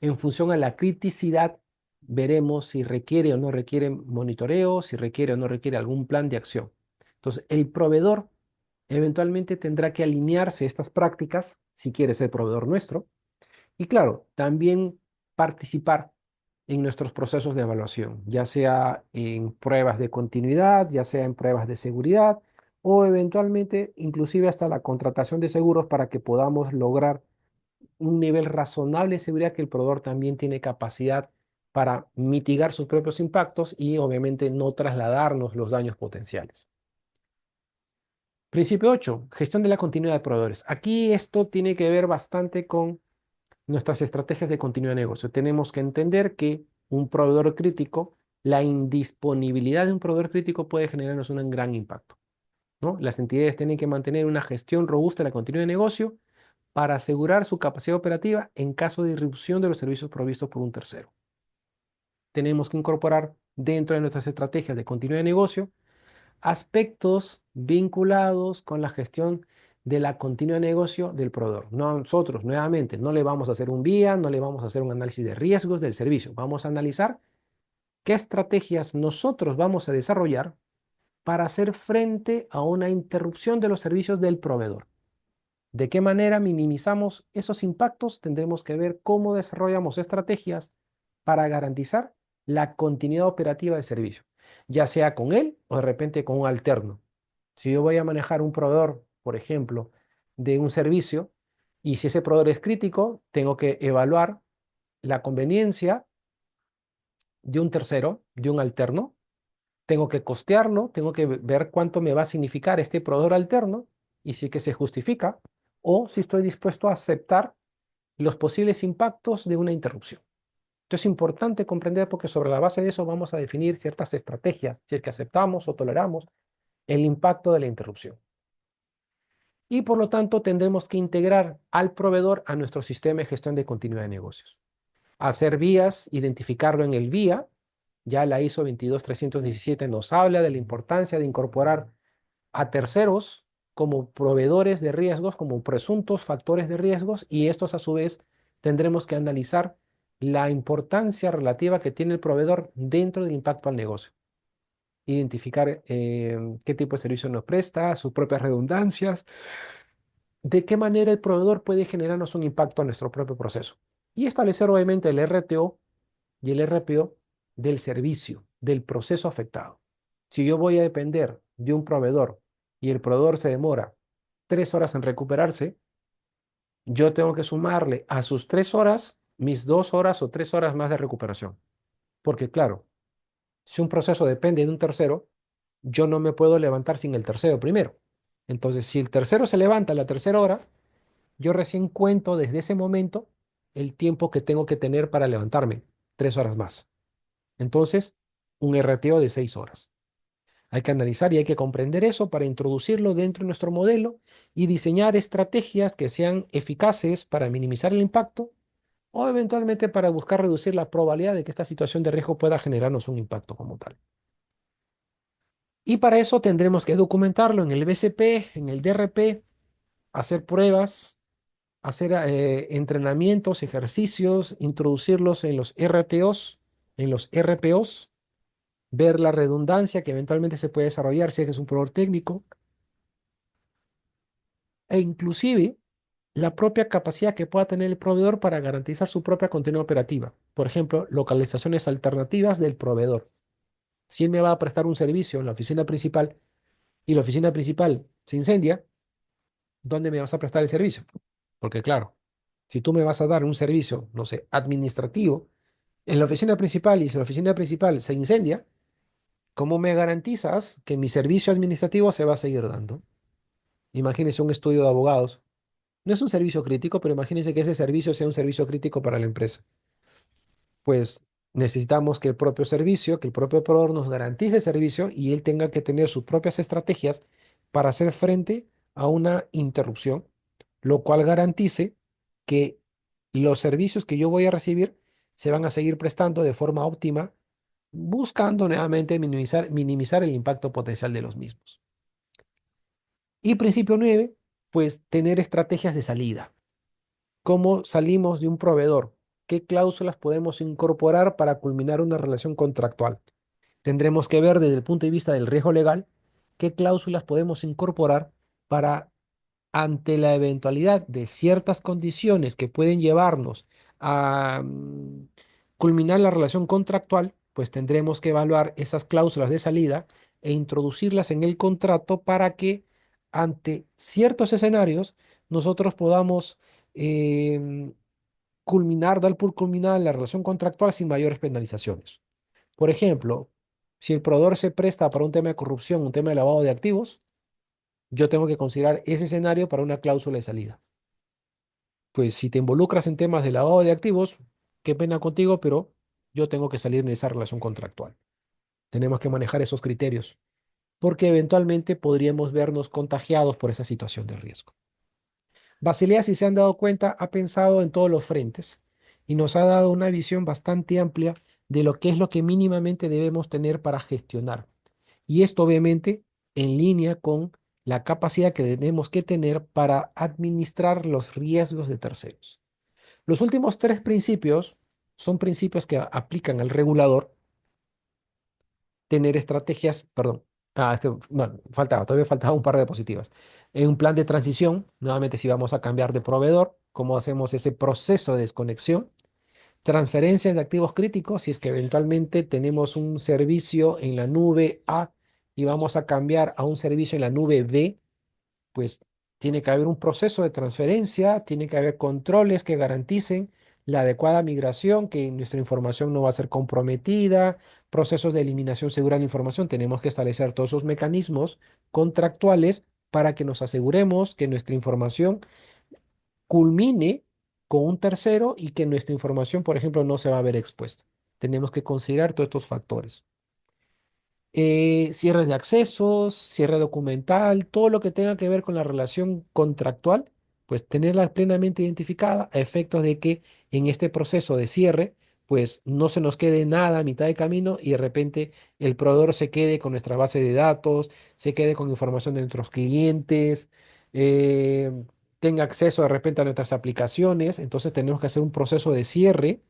En función a la criticidad, veremos si requiere o no requiere monitoreo, si requiere o no requiere algún plan de acción. Entonces, el proveedor eventualmente tendrá que alinearse a estas prácticas si quiere ser proveedor nuestro. Y claro, también participar en nuestros procesos de evaluación, ya sea en pruebas de continuidad, ya sea en pruebas de seguridad o eventualmente inclusive hasta la contratación de seguros para que podamos lograr un nivel razonable de seguridad que el proveedor también tiene capacidad para mitigar sus propios impactos y obviamente no trasladarnos los daños potenciales. Principio 8, gestión de la continuidad de proveedores. Aquí esto tiene que ver bastante con nuestras estrategias de continuidad de negocio. Tenemos que entender que un proveedor crítico, la indisponibilidad de un proveedor crítico puede generarnos un gran impacto, ¿no? Las entidades tienen que mantener una gestión robusta de la continuidad de negocio para asegurar su capacidad operativa en caso de irrupción de los servicios provistos por un tercero. Tenemos que incorporar dentro de nuestras estrategias de continuidad de negocio aspectos vinculados con la gestión de la continuidad de negocio del proveedor. Nosotros, nuevamente, no le vamos a hacer un vía, no le vamos a hacer un análisis de riesgos del servicio. Vamos a analizar qué estrategias nosotros vamos a desarrollar para hacer frente a una interrupción de los servicios del proveedor. ¿De qué manera minimizamos esos impactos? Tendremos que ver cómo desarrollamos estrategias para garantizar la continuidad operativa del servicio, ya sea con él o de repente con un alterno. Si yo voy a manejar un proveedor, por ejemplo, de un servicio, y si ese proveedor es crítico, tengo que evaluar la conveniencia de un tercero, de un alterno, tengo que costearlo, tengo que ver cuánto me va a significar este proveedor alterno y si que se justifica o si estoy dispuesto a aceptar los posibles impactos de una interrupción. Entonces es importante comprender porque sobre la base de eso vamos a definir ciertas estrategias, si es que aceptamos o toleramos el impacto de la interrupción. Y por lo tanto tendremos que integrar al proveedor a nuestro sistema de gestión de continuidad de negocios. Hacer vías, identificarlo en el vía. Ya la ISO 22317 nos habla de la importancia de incorporar a terceros como proveedores de riesgos, como presuntos factores de riesgos, y estos a su vez tendremos que analizar la importancia relativa que tiene el proveedor dentro del impacto al negocio. Identificar qué tipo de servicio nos presta, sus propias redundancias, de qué manera el proveedor puede generarnos un impacto a nuestro propio proceso. Y establecer obviamente el RTO y el RPO del servicio, del proceso afectado. Si yo voy a depender de un proveedor y el proveedor se demora 3 horas en recuperarse, yo tengo que sumarle a sus 3 horas mis 2 horas o 3 horas más de recuperación. Porque claro, si un proceso depende de un tercero, yo no me puedo levantar sin el tercero primero. Entonces, si el tercero se levanta a la tercera hora, yo recién cuento desde ese momento el tiempo que tengo que tener para levantarme, 3 horas más. Entonces, un RTO de 6 horas. Hay que analizar y hay que comprender eso para introducirlo dentro de nuestro modelo y diseñar estrategias que sean eficaces para minimizar el impacto o eventualmente para buscar reducir la probabilidad de que esta situación de riesgo pueda generarnos un impacto como tal. Y para eso tendremos que documentarlo en el BCP, en el DRP, hacer pruebas, hacer entrenamientos, ejercicios, introducirlos en los RTOs, en los RPOs, ver la redundancia que eventualmente se puede desarrollar si eres un proveedor técnico, e inclusive la propia capacidad que pueda tener el proveedor para garantizar su propia continuidad operativa. Por ejemplo, localizaciones alternativas del proveedor. Si él me va a prestar un servicio en la oficina principal y la oficina principal se incendia, ¿dónde me vas a prestar el servicio? Porque claro, si tú me vas a dar un servicio, no sé, administrativo, en la oficina principal y si la oficina principal se incendia, ¿cómo me garantizas que mi servicio administrativo se va a seguir dando? Imagínese un estudio de abogados. No es un servicio crítico, pero imagínese que ese servicio sea un servicio crítico para la empresa. Pues necesitamos que el propio servicio, que el propio proveedor nos garantice el servicio y él tenga que tener sus propias estrategias para hacer frente a una interrupción, lo cual garantice que los servicios que yo voy a recibir se van a seguir prestando de forma óptima, buscando nuevamente minimizar el impacto potencial de los mismos. Y principio 9, pues tener estrategias de salida. ¿Cómo salimos de un proveedor? ¿Qué cláusulas podemos incorporar para culminar una relación contractual? Tendremos que ver desde el punto de vista del riesgo legal qué cláusulas podemos incorporar para, ante la eventualidad de ciertas condiciones que pueden llevarnos a culminar la relación contractual, pues tendremos que evaluar esas cláusulas de salida e introducirlas en el contrato para que ante ciertos escenarios nosotros podamos em, dar por culminada la relación contractual sin mayores penalizaciones. Por ejemplo, si el proveedor se presta para un tema de corrupción, un tema de lavado de activos, yo tengo que considerar ese escenario para una cláusula de salida. Pues si te involucras en temas de lavado de activos, qué pena contigo, pero yo tengo que salir de esa relación contractual. Tenemos que manejar esos criterios, porque eventualmente podríamos vernos contagiados por esa situación de riesgo. Basilea, si se han dado cuenta, ha pensado en todos los frentes y nos ha dado una visión bastante amplia de lo que es lo que mínimamente debemos tener para gestionar. Y esto obviamente en línea con la capacidad que tenemos que tener para administrar los riesgos de terceros. Los últimos tres principios son principios que aplican al regulador, tener estrategias, perdón, no, todavía faltaba un par de diapositivas. En un plan de transición, nuevamente si vamos a cambiar de proveedor, cómo hacemos ese proceso de desconexión, transferencias de activos críticos, si es que eventualmente tenemos un servicio en la nube A y vamos a cambiar a un servicio en la nube B, pues tiene que haber un proceso de transferencia, tiene que haber controles que garanticen la adecuada migración, que nuestra información no va a ser comprometida, procesos de eliminación segura de la información. Tenemos que establecer todos esos mecanismos contractuales para que nos aseguremos que nuestra información culmine con un tercero y que nuestra información, por ejemplo, no se va a ver expuesta. Tenemos que considerar todos estos factores. Cierre de accesos, cierre documental, todo lo que tenga que ver con la relación contractual, pues tenerla plenamente identificada a efectos de que en este proceso de cierre, pues no se nos quede nada a mitad de camino y de repente el proveedor se quede con nuestra base de datos, se quede con información de nuestros clientes, eh, tenga acceso de repente a nuestras aplicaciones. Entonces tenemos que hacer un proceso de cierre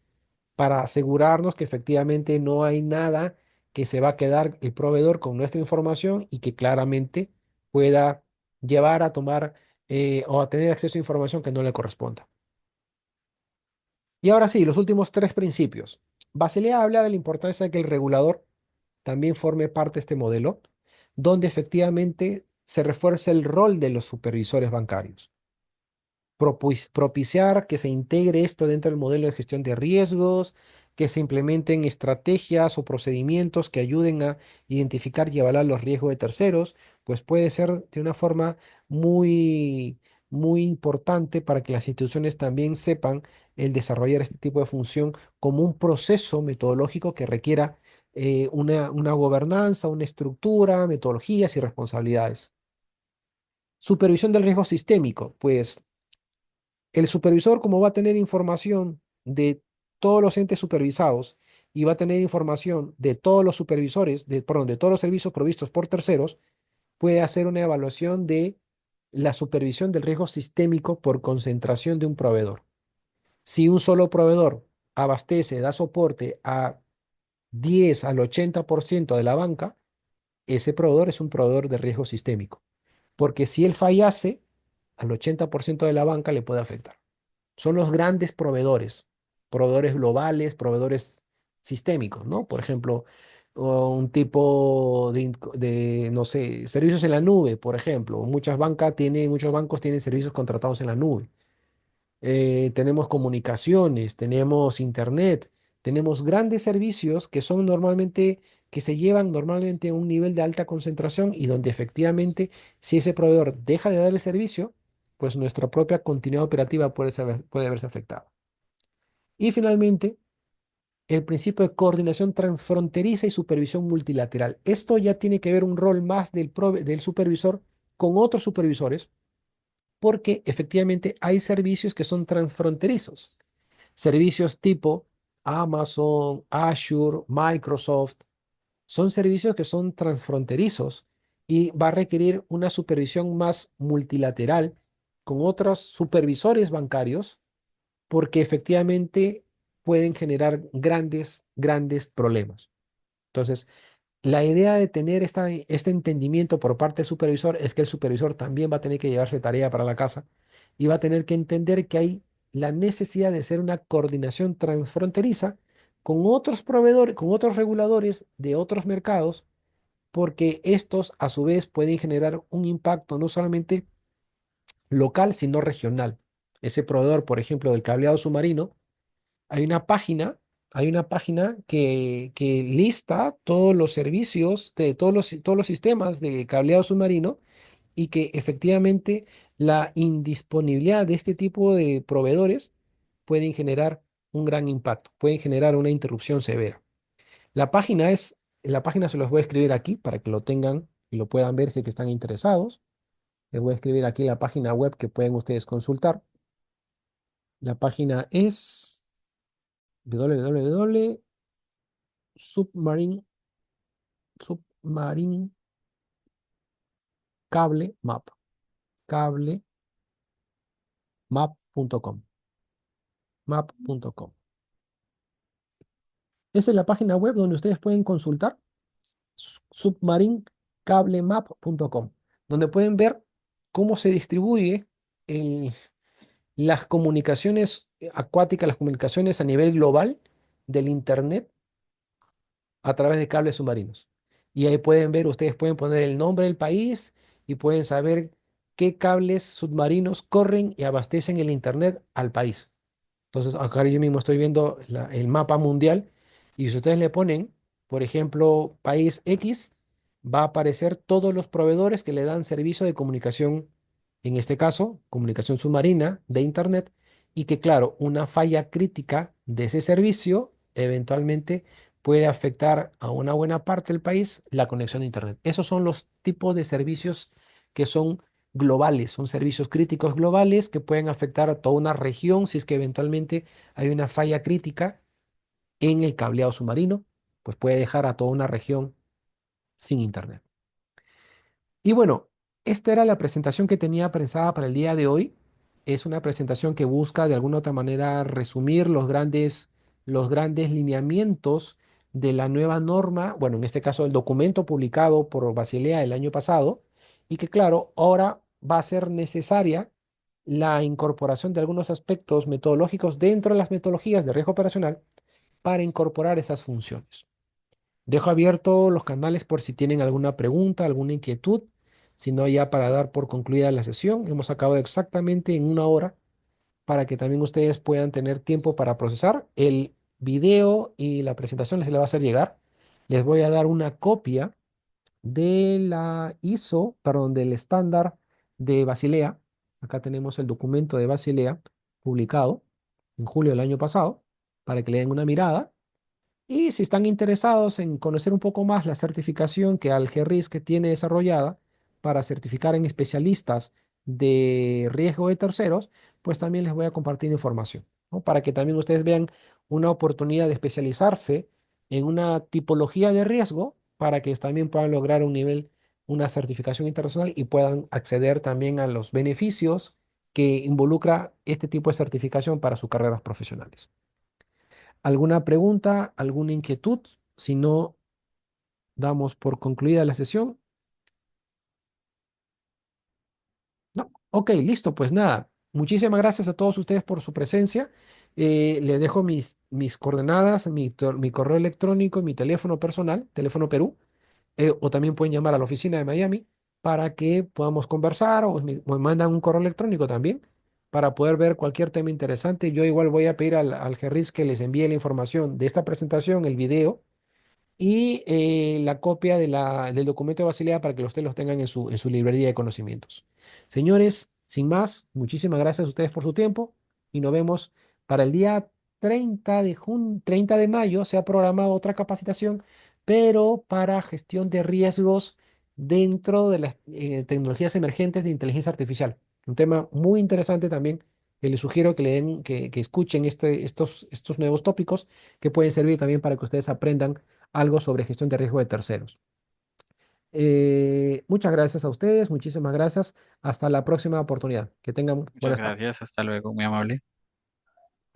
para asegurarnos que efectivamente no hay nada que se va a quedar el proveedor con nuestra información y que claramente pueda llevar a tomar o a tener acceso a información que no le corresponda. Y ahora sí, los últimos tres principios. Basilea habla de la importancia de que el regulador también forme parte de este modelo, donde efectivamente se refuerza el rol de los supervisores bancarios, propiciar que se integre esto dentro del modelo de gestión de riesgos, que se implementen estrategias o procedimientos que ayuden a identificar y evaluar los riesgos de terceros, pues puede ser de una forma muy, muy importante para que las instituciones también sepan el desarrollar este tipo de función como un proceso metodológico que requiera una gobernanza, una estructura, metodologías y responsabilidades. Supervisión del riesgo sistémico, pues el supervisor, como va a tener información de todos los entes supervisados y va a tener información de todos los supervisores, perdón, de todos los servicios provistos por terceros, puede hacer una evaluación de la supervisión del riesgo sistémico por concentración de un proveedor. Si un solo proveedor abastece, da soporte a 10 al 80% de la banca, ese proveedor es un proveedor de riesgo sistémico, porque si él fallase, al 80% de la banca le puede afectar. Son los grandes proveedores, proveedores globales, proveedores sistémicos, ¿no? Por ejemplo, un tipo no sé, servicios en la nube, por ejemplo. Muchos bancos tienen servicios contratados en la nube. Tenemos comunicaciones, tenemos internet, tenemos grandes servicios que son normalmente, que se llevan normalmente a un nivel de alta concentración y donde efectivamente, si ese proveedor deja de dar el servicio, pues nuestra propia continuidad operativa puede verse afectada. Y finalmente, el principio de coordinación transfronteriza y supervisión multilateral. Esto ya tiene que ver un rol más del supervisor con otros supervisores porque efectivamente hay servicios que son transfronterizos. Servicios tipo Amazon, Azure, Microsoft, son servicios que son transfronterizos y va a requerir una supervisión más multilateral con otros supervisores bancarios porque efectivamente pueden generar grandes problemas. Entonces, la idea de tener este entendimiento por parte del supervisor es que el supervisor también va a tener que llevarse tarea para la casa y va a tener que entender que hay la necesidad de hacer una coordinación transfronteriza con otros proveedores, con otros reguladores de otros mercados, porque estos a su vez pueden generar un impacto no solamente local, sino regional. Ese proveedor, por ejemplo, del cableado submarino, hay una página, hay una página que lista todos los servicios de todos los sistemas de cableado submarino y que efectivamente la indisponibilidad de este tipo de proveedores pueden generar un gran impacto, pueden generar una interrupción severa. La página se los voy a escribir aquí para que lo tengan y lo puedan ver si es que están interesados. Les voy a escribir aquí la página web que pueden ustedes consultar. La página es www.submarine Submarine Cable Map, cablemap.com, map.com. Esa es la página web donde ustedes pueden consultar submarinecablemap.com, donde pueden ver cómo se distribuye el- las comunicaciones acuáticas, las comunicaciones a nivel global del Internet a través de cables submarinos. Y ahí pueden ver, ustedes pueden poner el nombre del país y pueden saber qué cables submarinos corren y abastecen el Internet al país. Entonces, acá yo mismo estoy viendo el mapa mundial y si ustedes le ponen, por ejemplo, país X, va a aparecer todos los proveedores que le dan servicio de comunicación, en este caso, comunicación submarina de Internet, y que, claro, una falla crítica de ese servicio eventualmente puede afectar a una buena parte del país la conexión de Internet. Esos son los tipos de servicios que son globales, son servicios críticos globales que pueden afectar a toda una región si es que eventualmente hay una falla crítica en el cableado submarino, pues puede dejar a toda una región sin internet. Y bueno, esta era la presentación que tenía pensada para el día de hoy. Es una presentación que busca de alguna otra manera resumir los grandes lineamientos de la nueva norma, bueno, en este caso el documento publicado por Basilea el año pasado, y que claro, ahora va a ser necesaria la incorporación de algunos aspectos metodológicos dentro de las metodologías de riesgo operacional para incorporar esas funciones. Dejo abiertos los canales por si tienen alguna pregunta, alguna inquietud. Si no, ya para dar por concluida la sesión, hemos acabado exactamente en una hora para que también ustedes puedan tener tiempo para procesar. El video y la presentación les la va a hacer llegar. Les voy a dar una copia de la ISO, perdón, del estándar de Basilea. Acá tenemos el documento de Basilea publicado en julio del año pasado para que le den una mirada. Y si están interesados en conocer un poco más la certificación que Algerris tiene desarrollada para certificar en especialistas de riesgo de terceros, pues también les voy a compartir información, ¿no? Para que también ustedes vean una oportunidad de especializarse en una tipología de riesgo para que también puedan lograr un nivel, una certificación internacional y puedan acceder también a los beneficios que involucra este tipo de certificación para sus carreras profesionales. ¿Alguna pregunta, alguna inquietud? Si no, damos por concluida la sesión. No. Ok, listo, pues nada. Muchísimas gracias a todos ustedes por su presencia. Les dejo mis coordenadas, mi correo electrónico, mi teléfono personal, teléfono Perú, o también pueden llamar a la oficina de Miami para que podamos conversar o me mandan un correo electrónico también para poder ver cualquier tema interesante. Yo igual voy a pedir al Gerris que les envíe la información de esta presentación, el video y la copia del documento de Basilea para que ustedes los tengan en su librería de conocimientos. Señores, sin más, muchísimas gracias a ustedes por su tiempo y nos vemos para el día 30 de mayo. Se ha programado otra capacitación, pero para gestión de riesgos dentro de las tecnologías emergentes de inteligencia artificial. Un tema muy interesante también Les sugiero que, le den, que escuchen estos nuevos tópicos que pueden servir también para que ustedes aprendan algo sobre gestión de riesgo de terceros. Muchas gracias a ustedes, muchísimas gracias. Hasta la próxima oportunidad. Que tengan Muchas buenas tardes. gracias, hasta luego, muy amable.